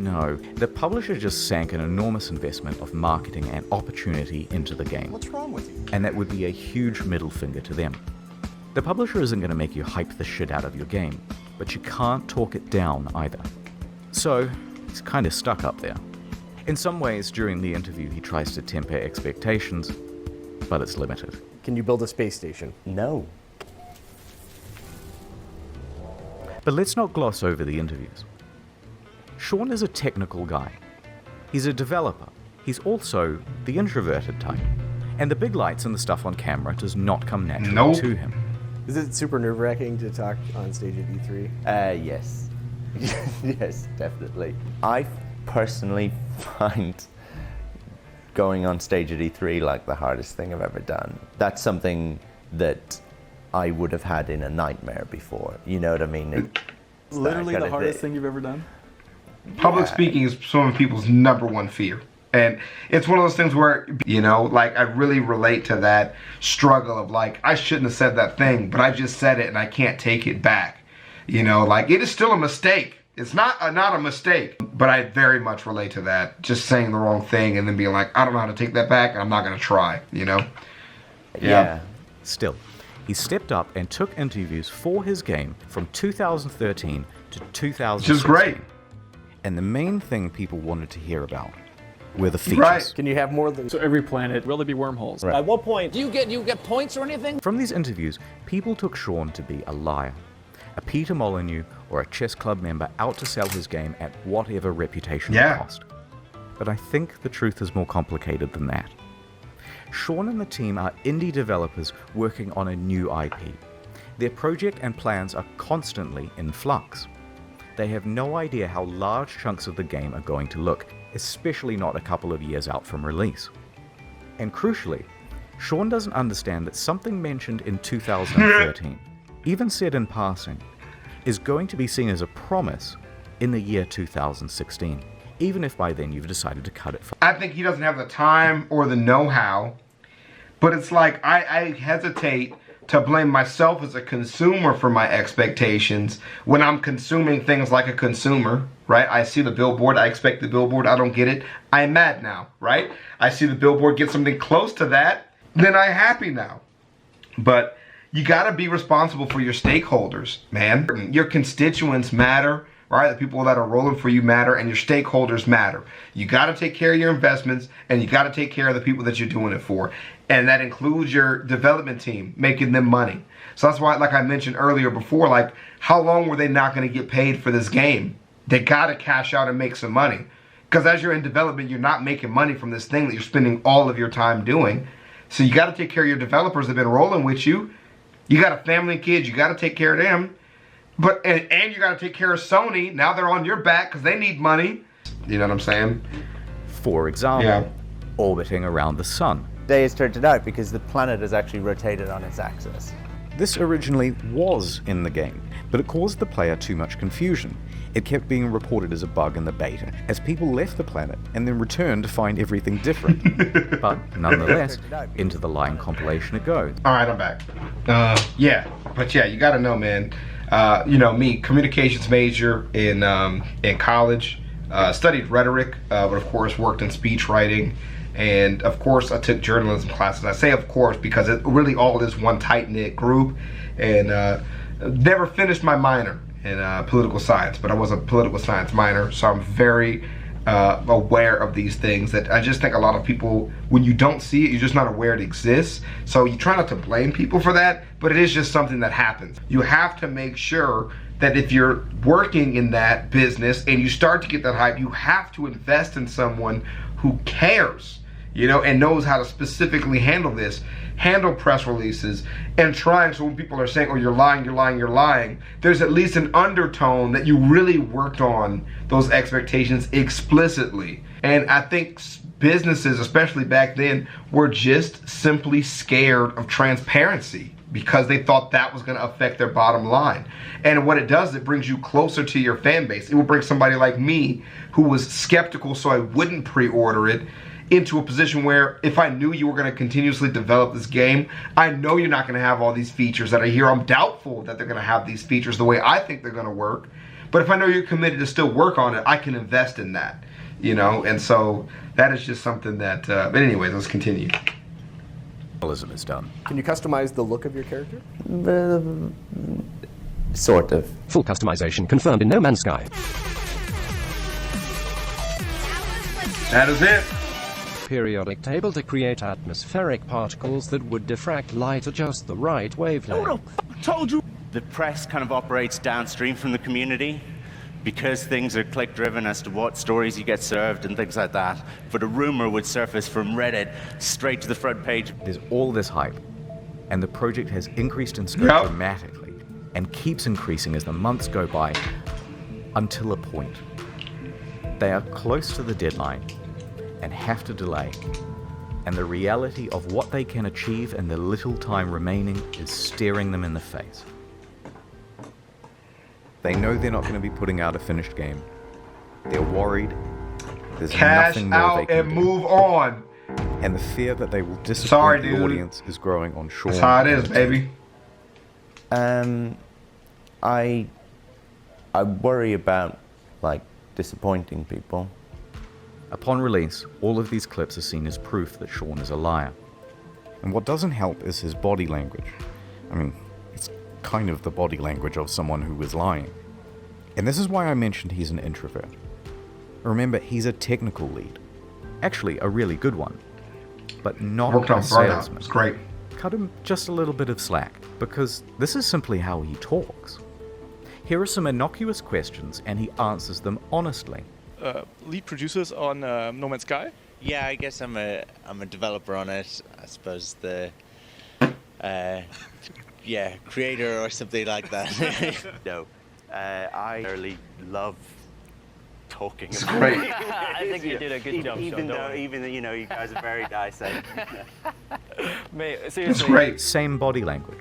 No, the publisher just sank an enormous investment of marketing and opportunity into the game. What's wrong with you? And that would be a huge middle finger to them. The publisher isn't going to make you hype the shit out of your game, but you can't talk it down either. So, he's kind of stuck up there. In some ways, during the interview, he tries to temper expectations, but it's limited. Can you build a space station? No. But let's not gloss over the interviews. Sean is a technical guy. He's a developer. He's also the introverted type. And the big lights and the stuff on camera does not come naturally to him. Is it super nerve-wracking to talk on stage at E3? Yes. Yes, definitely. I personally find going on stage at E3 like the hardest thing I've ever done. That's something that I would have had in a nightmare before. You know what I mean? Literally the hardest thing you've ever done? Public speaking is some of people's number one fear. And it's one of those things where, I really relate to that struggle of I shouldn't have said that thing, but I just said it and I can't take it back. It is still a mistake. It's not a mistake, but I very much relate to that. Just saying the wrong thing and then being like, I don't know how to take that back and I'm not going to try, Yeah. Still, he stepped up and took interviews for his game from 2013 to 2016. Which is great. And the main thing people wanted to hear about were the features. Right. Can you have more than... So every planet, will there be wormholes? Right. At what point do you get points or anything? From these interviews, people took Sean to be a liar, a Peter Molyneux or a chess club member out to sell his game at whatever reputation it cost. But I think the truth is more complicated than that. Sean and the team are indie developers working on a new IP. Their project and plans are constantly in flux. They have no idea how large chunks of the game are going to look, especially not a couple of years out from release. And crucially, Sean doesn't understand that something mentioned in 2013, even said in passing, is going to be seen as a promise in the year 2016, even if by then you've decided to cut it. I think he doesn't have the time or the know-how, but it's I hesitate to blame myself as a consumer for my expectations when I'm consuming things like a consumer, right? I see the billboard, I expect the billboard, I don't get it, I'm mad now, right? I see the billboard get something close to that, then I'm happy now. But you gotta be responsible for your stakeholders, man. Your constituents matter right? The people that are rolling for you matter, and your stakeholders matter. You got to take care of your investments, and you got to take care of the people that you're doing it for. And that includes your development team, making them money. So that's why, like I mentioned earlier before, like, how long were they not going to get paid for this game? They got to cash out and make some money. Because as you're in development, you're not making money from this thing that you're spending all of your time doing. So you got to take care of your developers that have been rolling with you. You got a family and kids. You got to take care of them. But and you got to take care of Sony. Now they're on your back because they need money. You know what I'm saying? For example, orbiting around the sun. Day has turned it out because the planet has actually rotated on its axis. This originally was in the game, but it caused the player too much confusion. It kept being reported as a bug in the beta, as people left the planet and then returned to find everything different. But nonetheless, into the line compilation it goes. Alright, I'm back. Yeah, but yeah, you gotta know, man. You know, me, communications major in college, studied rhetoric, but of course worked in speech writing. And of course, I took journalism classes. I say of course because it really all is one tight-knit group. And never finished my minor in political science, but I was a political science minor, so I'm very aware of these things that I just think a lot of people, when you don't see it, you're just not aware it exists. So you try not to blame people for that, but it is just something that happens. You have to make sure that if you're working in that business and you start to get that hype, you have to invest in someone who cares, you know, and knows how to specifically handle this, handle press releases, and trying, so when people are saying, oh, you're lying, you're lying, you're lying, there's at least an undertone that you really worked on those expectations explicitly. And I think businesses, especially back then, were just simply scared of transparency because they thought that was going to affect their bottom line. And what it does, it brings you closer to your fan base. It will bring somebody like me, who was skeptical so I wouldn't pre-order it, into a position where if I knew you were going to continuously develop this game, I know you're not going to have all these features that are here. I'm doubtful that they're going to have these features the way I think they're going to work. But if I know you're committed to still work on it, I can invest in that, you know? And so that is just something that, but anyways, let's continue. Is done. Can you customize the look of your character? Sort of. Full customization confirmed in No Man's Sky. That is it. Periodic table to create atmospheric particles that would diffract light at just the right wavelength. Who the f told you? The press kind of operates downstream from the community because things are click-driven as to what stories you get served and things like that. But a rumor would surface from Reddit straight to the front page. There's all this hype, and the project has increased in scope dramatically and keeps increasing as the months go by until a point. They are close to the deadline and have to delay, and the reality of what they can achieve in the little time remaining is staring them in the face. They know they're not going to be putting out a finished game. They're worried. There's Cash nothing more out they can and do. move on. And the fear that they will disappoint the audience is growing on Sean. That's how it is, baby. I worry about, like, disappointing people. Upon release, all of these clips are seen as proof that Sean is a liar. And what doesn't help is his body language. I mean, it's kind of the body language of someone who is lying. And this is why I mentioned he's an introvert. Remember, he's a technical lead. Actually, a really good one. But not a salesman. It's great. Cut him just a little bit of slack, because this is simply how he talks. Here are some innocuous questions, and he answers them honestly. Lead producers on No Man's Sky? Yeah, I guess I'm a developer on it. I suppose the creator or something like that. No, I really love talking. It's great. I think you did a good job. Even you know, you guys are very nice. Mate, seriously. It's great. Same body language.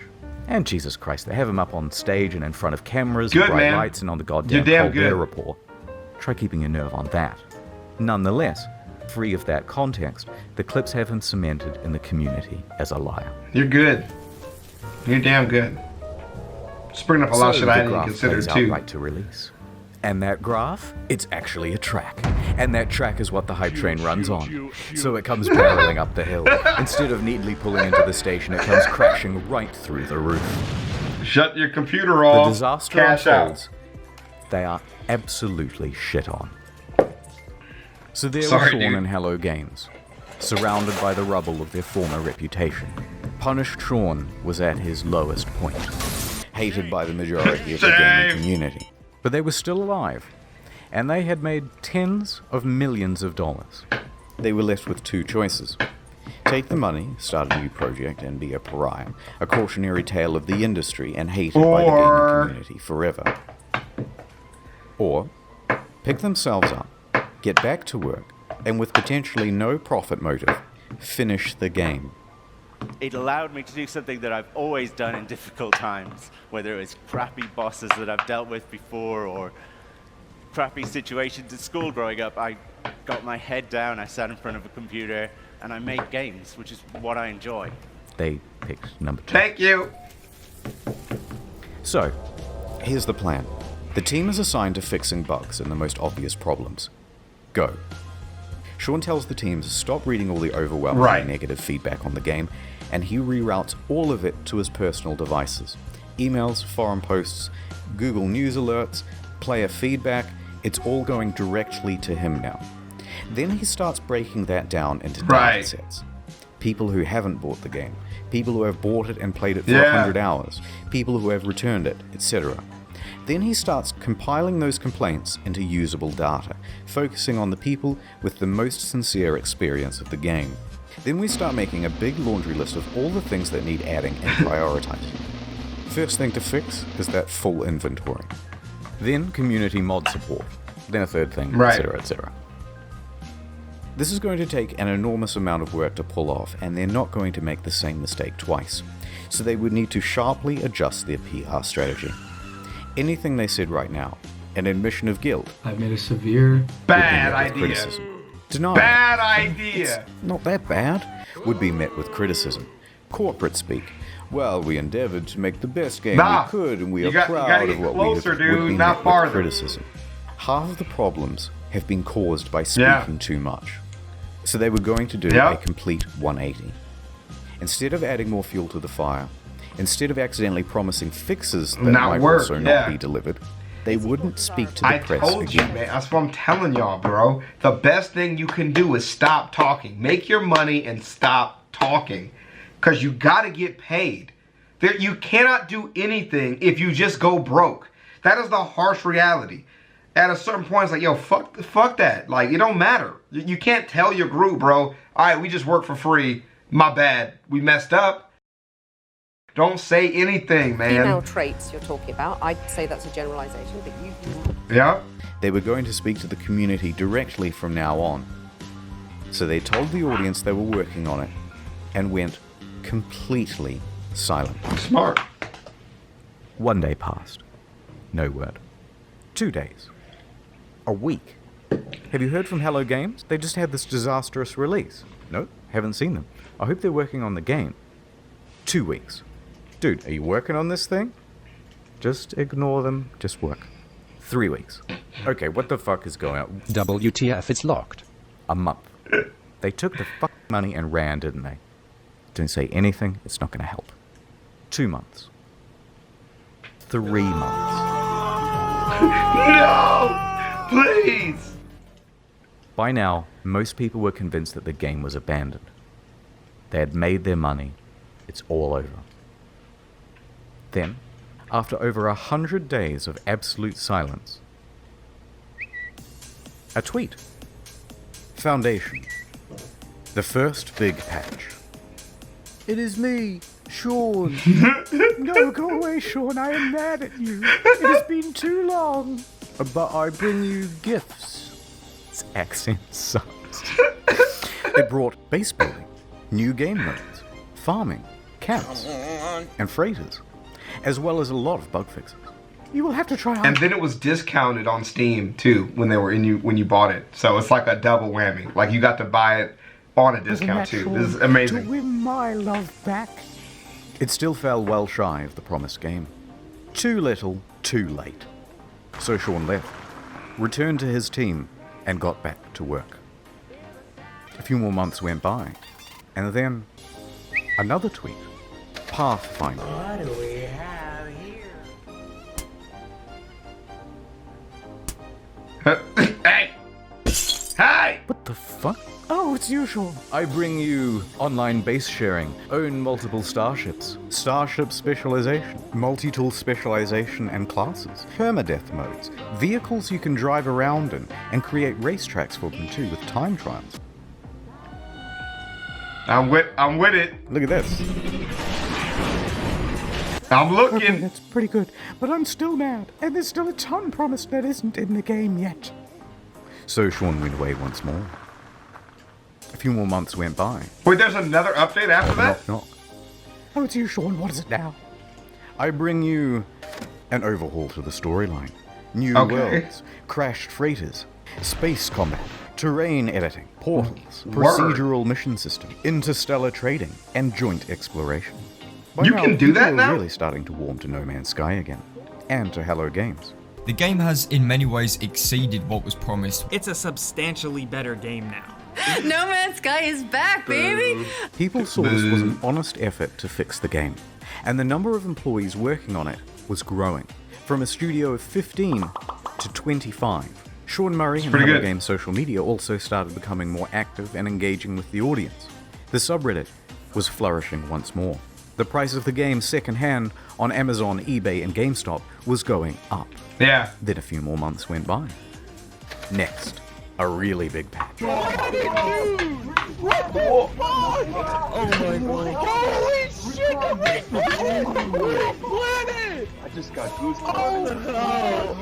And Jesus Christ, they have him up on stage and in front of cameras Good, and bright man. lights and on the goddamn You're damn Colbert good. Report. Try keeping your nerve on that. Nonetheless, free of that context, the clips have him cemented in the community as a liar. You're good. You're damn good. Just bringing up a lot of shit I didn't graph consider plays out too. right to release. And that graph, it's actually a track. And that track is what the hype train runs on. So it comes barreling up the hill. Instead of neatly pulling into the station, it comes crashing right through the roof. Shut your computer off. The disaster Cash unfolds, they are absolutely shit on. So there Sorry, was Sean dude. and Hello Games, surrounded by the rubble of their former reputation. Punished Sean was at his lowest point, hated by the majority of the gaming community. But they were still alive, and they had made tens of millions of dollars. They were left with two choices. Take the money, start a new project, and be a pariah, a cautionary tale of the industry and hated by the gaming community forever. Or pick themselves up, get back to work, and with potentially no profit motive, finish the game. It allowed me to do something that I've always done in difficult times, whether it was crappy bosses that I've dealt with before or crappy situations at school growing up. I got my head down, I sat in front of a computer, and I made games, which is what I enjoy. They picked number 2. Thank you. So, here's the plan. The team is assigned to fixing bugs and the most obvious problems. Go. Sean tells the team to stop reading all the overwhelming negative feedback on the game, and he reroutes all of it to his personal devices. Emails, forum posts, Google News alerts, player feedback, it's all going directly to him now. Then he starts breaking that down into data sets. People who haven't bought the game, people who have bought it and played it for 100 hours, people who have returned it, etc. Then he starts compiling those complaints into usable data, focusing on the people with the most sincere experience of the game. Then we start making a big laundry list of all the things that need adding and prioritizing. First thing to fix is that full inventory. Then community mod support. Then a third thing, etc., etc. This is going to take an enormous amount of work to pull off, and they're not going to make the same mistake twice. So they would need to sharply adjust their PR strategy. Anything they said right now, an admission of guilt. I've made a severe bad idea. Criticism. Denial. Bad idea. It's not that bad. Would be met with criticism. Corporate speak. Well, we endeavored to make the best game we could, and we are proud of what we have. Would be met with criticism. Half of the problems have been caused by speaking too much. So they were going to do a complete 180. Instead of adding more fuel to the fire, instead of accidentally promising fixes that might also not be delivered, they wouldn't speak to the press again. I told you, man. That's what I'm telling y'all, bro. The best thing you can do is stop talking. Make your money and stop talking. Because you got to get paid. You cannot do anything if you just go broke. That is the harsh reality. At a certain point, it's like, yo, fuck that. Like, it don't matter. You can't tell your group, bro, all right, we just work for free. My bad. We messed up. Don't say anything, man. Female traits you're talking about. I'd say that's a generalization, but you... Yeah. They were going to speak to the community directly from now on. So they told the audience they were working on it and went completely silent. Smart. 1 day passed. No word. 2 days. A week. Have you heard from Hello Games? They just had this disastrous release. Nope, haven't seen them. I hope they're working on the game. 2 weeks. Dude, are you working on this thing? Just ignore them, just work. 3 weeks. Okay, what the fuck is going on? WTF, it's locked. A month. They took the fuck money and ran, didn't they? Don't say anything, it's not going to help. 2 months. 3 months. No! Please! By now, most people were convinced that the game was abandoned. They had made their money. It's all over. Then, after over 100 days of absolute silence, a tweet. Foundation. The first big patch. It is me, Sean. No, go away, Sean. I am mad at you. It has been too long. But I bring you gifts. His accent sucks. It brought base building, new game modes, farming, camps, and freighters, as well as a lot of bug fixes. You will have to try. And then it was discounted on Steam too when you bought it. So it's like a double whammy. Like you got to buy it on a discount too. This is amazing. To win my love back. It still fell well shy of the promised game. Too little, too late. So Sean left, returned to his team, and got back to work. A few more months went by, and then another tweet. Pathfinder. What do we have here? it's you, Sean. I bring you online base sharing, own multiple starships, starship specialization, multi-tool specialization and classes, permadeath modes, vehicles you can drive around in, and create racetracks for them too with time trials. I'm with it. Look at this. I'm looking. Okay, that's pretty good, but I'm still mad, and there's still a ton promised that isn't in the game yet. So Sean went away once more. A few more months went by. Wait, there's another update after that? Knock, knock. Oh, it's you, Sean. What is it now? I bring you an overhaul to the storyline. New worlds, crashed freighters, space combat, terrain editing, portals, procedural mission system, interstellar trading, and joint exploration. By you now, can do that people now? are really starting to warm to No Man's Sky again, and to Hello Games. The game has in many ways exceeded what was promised. It's a substantially better game now. No Man's Sky is back, baby! People saw this was an honest effort to fix the game, and the number of employees working on it was growing, from a studio of 15 to 25. Sean Murray and Hello Games social media also started becoming more active and engaging with the audience. The subreddit was flourishing once more. The price of the game secondhand on Amazon, eBay, and GameStop was going up. Yeah. Then a few more months went by. Next, a really big patch. What the fuck? Oh my god. Holy shit! Planet! I just got goosebumps. Oh.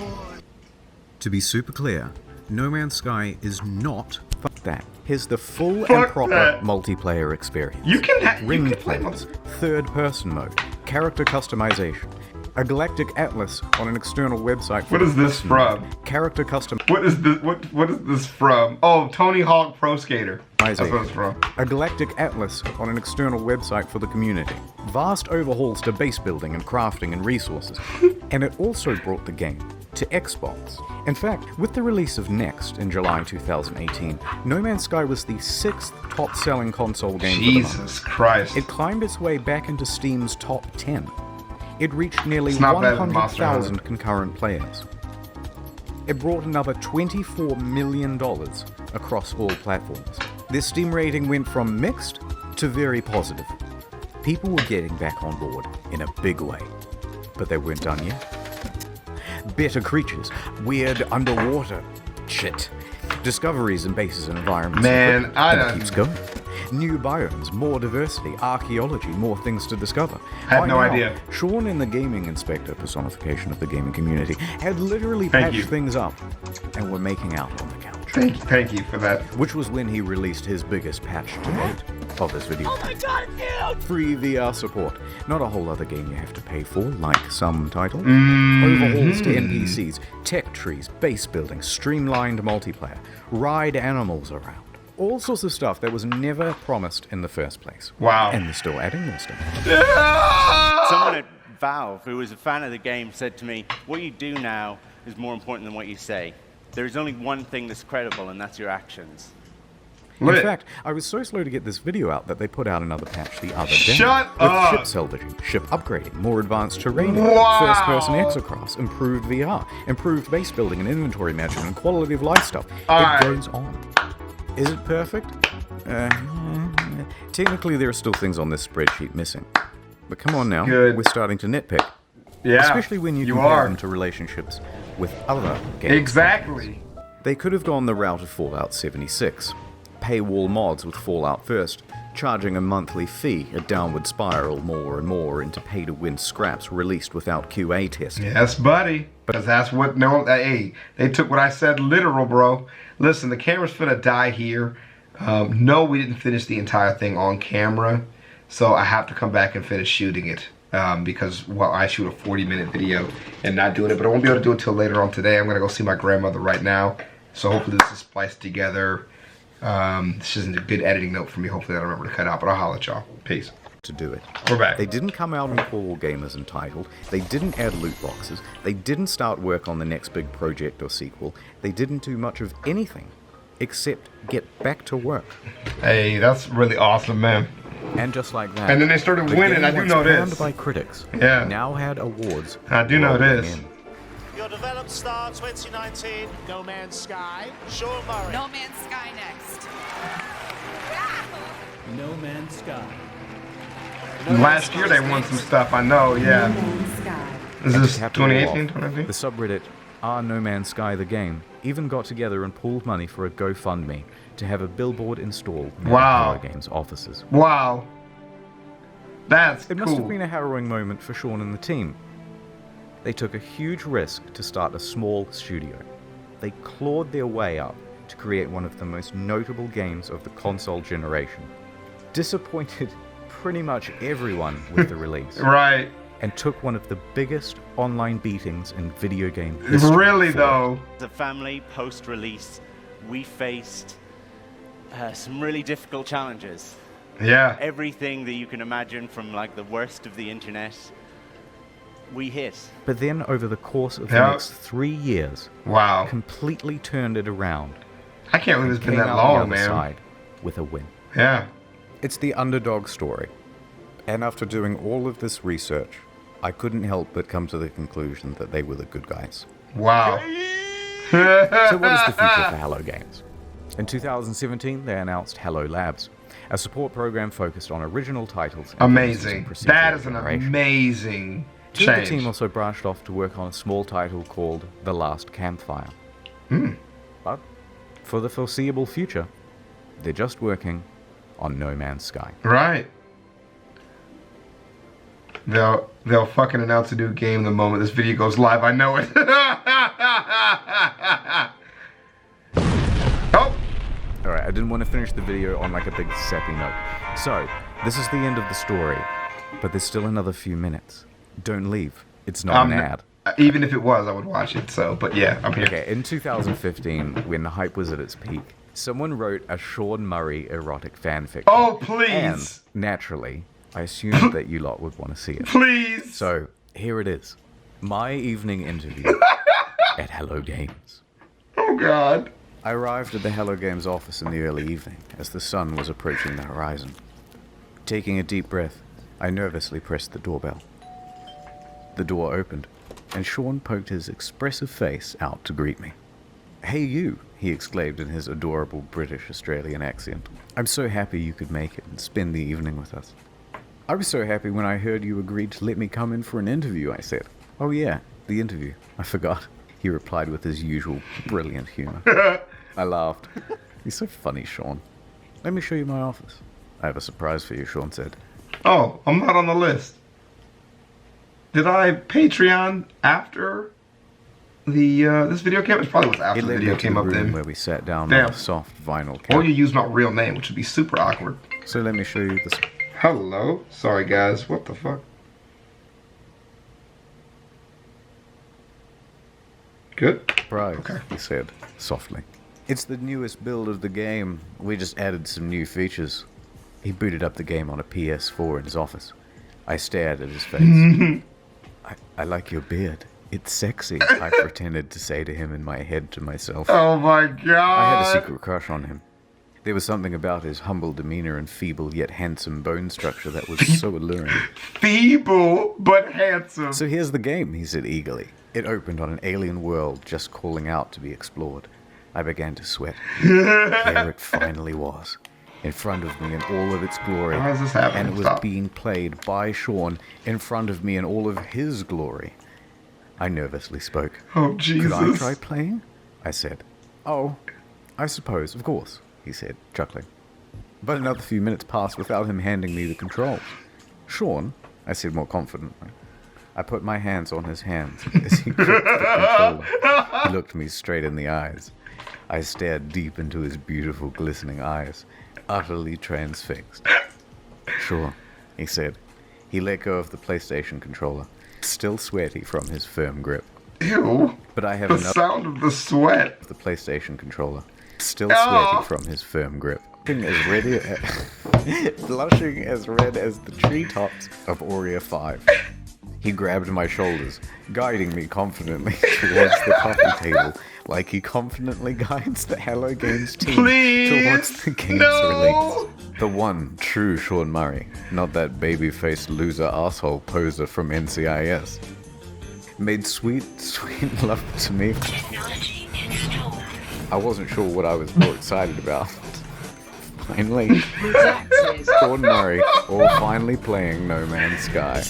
To be super clear, No Man's Sky is not fuck that. Here's the full and proper multiplayer experience. You can ringed planets, third-person mode, character customization, a galactic atlas on an external website. What is this from? Character custom. What is this? What is this from? Oh, Tony Hawk Pro Skater. That's what it's from. A galactic atlas on an external website for the community. Vast overhauls to base building and crafting and resources. And it also brought the game to Xbox. In fact, with the release of Next in July 2018, No Man's Sky was the 6th top-selling console game. Jesus Christ. It climbed its way back into Steam's top 10. It reached nearly 100,000 concurrent players. It brought another $24 million across all platforms. Their Steam rating went from mixed to very positive. People were getting back on board in a big way, but they weren't done yet. Better creatures, weird underwater shit, discoveries in bases and environments. Man, it keeps going. New biomes, more diversity, archaeology, more things to discover. I had no idea. Sean in the gaming inspector personification of the gaming community had literally patched things up and were making out on the couch. Thank you for that. Which was when he released his biggest patch to date of this video. Oh my god, dude! Free VR support. Not a whole other game you have to pay for, like some titles. Overhauls to NPCs, tech trees, base building, streamlined multiplayer, ride animals around. All sorts of stuff that was never promised in the first place. Wow. And they're still adding more stuff. Someone at Valve, who was a fan of the game, said to me, what you do now is more important than what you say. There is only one thing that's credible, and that's your actions. In fact, I was so slow to get this video out that they put out another patch the other day. Shut with up! Ship salvaging, ship upgrading, more advanced terrain, Wow! first-person exocrafts, improved VR, improved base building and inventory management, and quality of life stuff. Alright. It goes on. Is it perfect? Technically, there are still things on this spreadsheet missing. But come on now, we're starting to nitpick. Yeah, especially when you compare them to relationships with other games. Exactly. They could have gone the route of Fallout 76. Paywall mods with Fallout First, charging a monthly fee, a downward spiral more and more into pay-to-win scraps released without QA testing. Yes, buddy. Because that's what, hey, they took what I said literal, bro. Listen, the camera's finna die here. No, we didn't finish the entire thing on camera, so I have to come back and finish shooting it. Because, well, I shoot a 40-minute video and not doing it, but I won't be able to do it till later on today. I'm gonna go see my grandmother right now, so hopefully this is spliced together. This isn't a good editing note for me. Hopefully I don't remember to cut out, but I'll holler at y'all. Peace. To do it. We're back. They didn't come out and call all gamers entitled. They didn't add loot boxes. They didn't start work on the next big project or sequel. They didn't do much of anything except get back to work. Hey, that's really awesome, man. And just like that. And then they started winning. I do know this. By critics. Yeah. Now had awards. I do know this. Your developed star 2019, No Man's Sky, Sean Murray. No Man's Sky next. No Man's Sky. Last year they won some stuff, I know, yeah. Is this 2018, 2019? The subreddit No Man's Sky the game even got together and pooled money for a GoFundMe to have a billboard installed in Hello Games offices. Wow. That's It must have been a harrowing moment for Sean and the team. They took a huge risk to start a small studio. They clawed their way up to create one of the most notable games of the console generation. Disappointed pretty much everyone with the release. Right. And took one of the biggest online beatings in video game history. Really, though? As a family, post-release, we faced some really difficult challenges. Yeah. Everything that you can imagine from like the worst of the internet, we hit. But then over the course of the next 3 years, wow, completely turned it around. I can't believe it's been that Came out long, the other man. side with a win. Yeah. It's the underdog story. And after doing all of this research, I couldn't help but come to the conclusion that they were the good guys. Wow. So what is the future for Hello Games? In 2017, they announced Hello Labs, a support program focused on original titles. Amazing. That is an amazing Two of the change. team also branched off to work on a small title called The Last Campfire. But for the foreseeable future, they're just working on No Man's Sky. Right. They'll fucking announce a new game the moment this video goes live. I know it. Alright, I didn't want to finish the video on like a big sappy note. So, this is the end of the story, but there's still another few minutes. Don't leave. It's not an ad. Even if it was, I would watch it. So, but yeah, I'm here. Okay, in 2015, when the hype was at its peak, someone wrote a Sean Murray erotic fanfic. Oh, please! And, naturally, I assumed that you lot would want to see it. Please! So, here it is. My evening interview at Hello Games. Oh, God. I arrived at the Hello Games office in the early evening as the sun was approaching the horizon. Taking a deep breath, I nervously pressed the doorbell. The door opened, and Sean poked his expressive face out to greet me. "Hey you," he exclaimed in his adorable British-Australian accent. "I'm so happy you could make it and spend the evening with us." "I was so happy when I heard you agreed to let me come in for an interview," I said. "Oh yeah, the interview. I forgot," he replied with his usual brilliant humor. I laughed. "You're so funny, Sean. Let me show you my office." "I have a surprise for you," Sean said. Oh, I'm not on the list. Did I Patreon after the this video came? It probably was after the video came up then. Where we sat down Damn. on a soft vinyl couch. Or you use my real name, which would be super awkward. So let me show you this. Hello. Sorry, guys. What the fuck? Good? Surprise, he said, softly. "It's the newest build of the game. We just added some new features." He booted up the game on a PS4 in his office. I stared at his face. I like your beard. It's sexy, I pretended to say to him in my head to myself. Oh my God. I had a secret crush on him. There was something about his humble demeanor and feeble yet handsome bone structure that was so alluring. Feeble but handsome. "So here's the game," he said eagerly. It opened on an alien world just calling out to be explored. I began to sweat. Here it finally was, in front of me in all of its glory. How is this happening? And it was Stop. being played by Sean in front of me in all of his glory. I nervously spoke. Oh, Jesus. "Could I try playing?" I said. "Oh, I suppose, of course," he said, chuckling. But another few minutes passed without him handing me the controls. "Sean," I said more confidently. I put my hands on his hands as he gripped the controller. He looked me straight in the eyes. I stared deep into his beautiful, glistening eyes, utterly transfixed. "Sure," he said. He let go of the PlayStation controller, still sweaty from his firm grip. Ew. But I have the another sound of the sweat. The PlayStation controller, still sweaty from his firm grip. Blushing as red as the treetops of Aurea 5. He grabbed my shoulders, guiding me confidently towards the coffee table, like he confidently guides the Hello Games team towards the game's release. The one true Sean Murray, not that baby-faced loser asshole poser from NCIS. Made sweet, sweet love to me. I wasn't sure what I was more excited about. finally, Sean Murray, all finally playing No Man's Sky.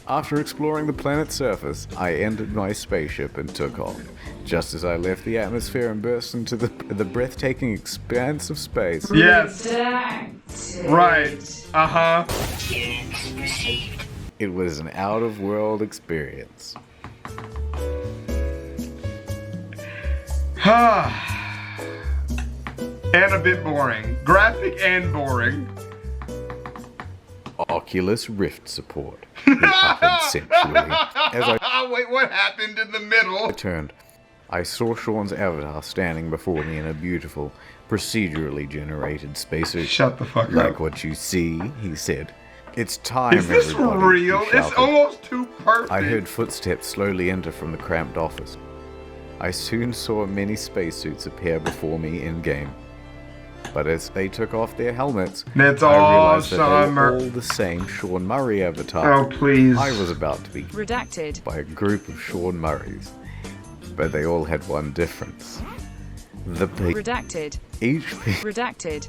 After exploring the planet's surface, I entered my spaceship and took off. Just as I left the atmosphere and burst into the breathtaking expanse of space. Yes. Right. Uh-huh. It was an out-of-world experience. And a bit boring. Graphic and boring. Oculus Rift support. He uttered sensually. Wait, what happened in the middle? I turned. I saw Sean's avatar standing before me in a beautiful, procedurally generated spacesuit. Shut the fuck up. Like what you see, he said. It's time, Is this everybody, real? he shouted. It's almost too perfect. I heard footsteps slowly enter from the cramped office. I soon saw many spacesuits appear before me in-game. But as they took off their helmets, I realized that they were all the same Sean Murray avatar. Oh, please. I was about to be redacted by a group of Sean Murrays. But they all had one difference. Redacted. Each piece Redacted.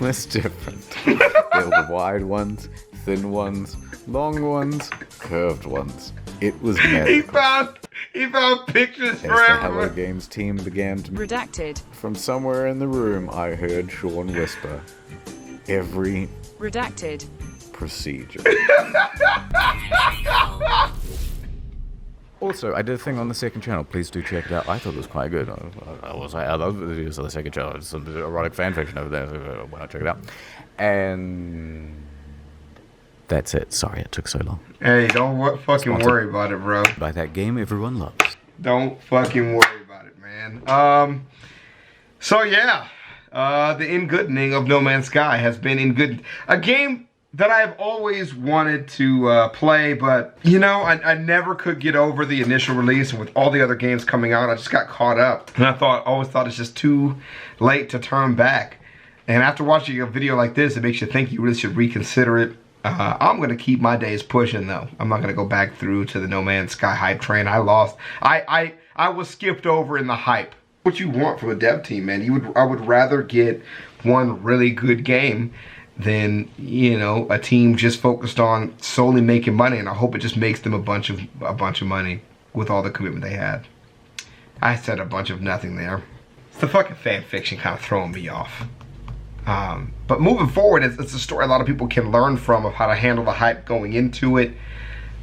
was different. There were wide ones, thin ones, long ones, curved ones. It was He magical. found pictures As the forever. Hello Games team began to Redacted. From somewhere in the room, I heard Sean whisper, "Every Redacted. procedure." Also, I did a thing on the second channel. Please do check it out. I thought it was quite good. I love the videos on the second channel. There's some erotic fan fiction over there. So why not check it out? And that's it. Sorry it took so long. Hey, don't fucking worry about it, bro. By that game everyone loves. Don't fucking worry about it, man. So yeah, the Engoodening of No Man's Sky has been a game that I've always wanted to play, but you know, I never could get over the initial release, and with all the other games coming out, I just got caught up, and always thought it's just too late to turn back. And after watching a video like this, it makes you think you really should reconsider it. I'm gonna keep my days pushing though. I'm not gonna go back through to the No Man's Sky hype train. I lost. I was skipped over in the hype. What you want from a dev team, man? I would rather get one really good game than, you know, a team just focused on solely making money, and I hope it just makes them a bunch of money with all the commitment they had. I said a bunch of nothing there. It's the fucking fan fiction kind of throwing me off. But moving forward, it's a story a lot of people can learn from, of how to handle the hype going into it,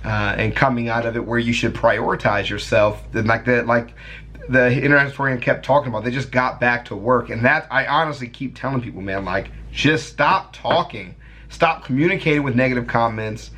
and coming out of it, where you should prioritize yourself. And like the internet historian kept talking about, they just got back to work. And that, I honestly keep telling people, man, like, just stop talking, stop communicating with negative comments.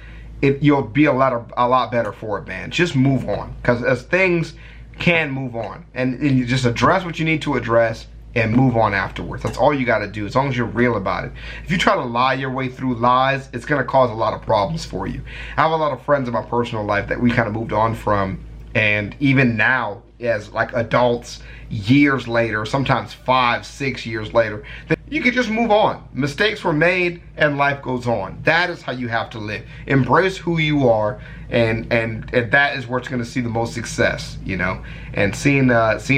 You'll be a lot better for it, man. Just move on, because as things can move on, and you just address what you need to address and move on afterwards. That's all you got to do, as long as you're real about it. If you try to lie your way through lies, it's going to cause a lot of problems for you. I have a lot of friends in my personal life that we kind of moved on from, and even now, as like adults, years later, sometimes 5-6 years later, you can just move on. Mistakes were made and life goes on. That is how you have to live. Embrace who you are, and that is where it's going to see the most success, you know. And seeing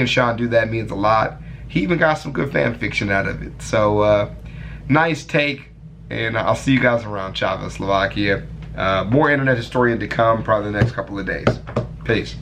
Sean do that means a lot. He even got some good fan fiction out of it. So nice take, and I'll see you guys around ChavezzSlovakia. More internet historian to come probably the next couple of days. Peace.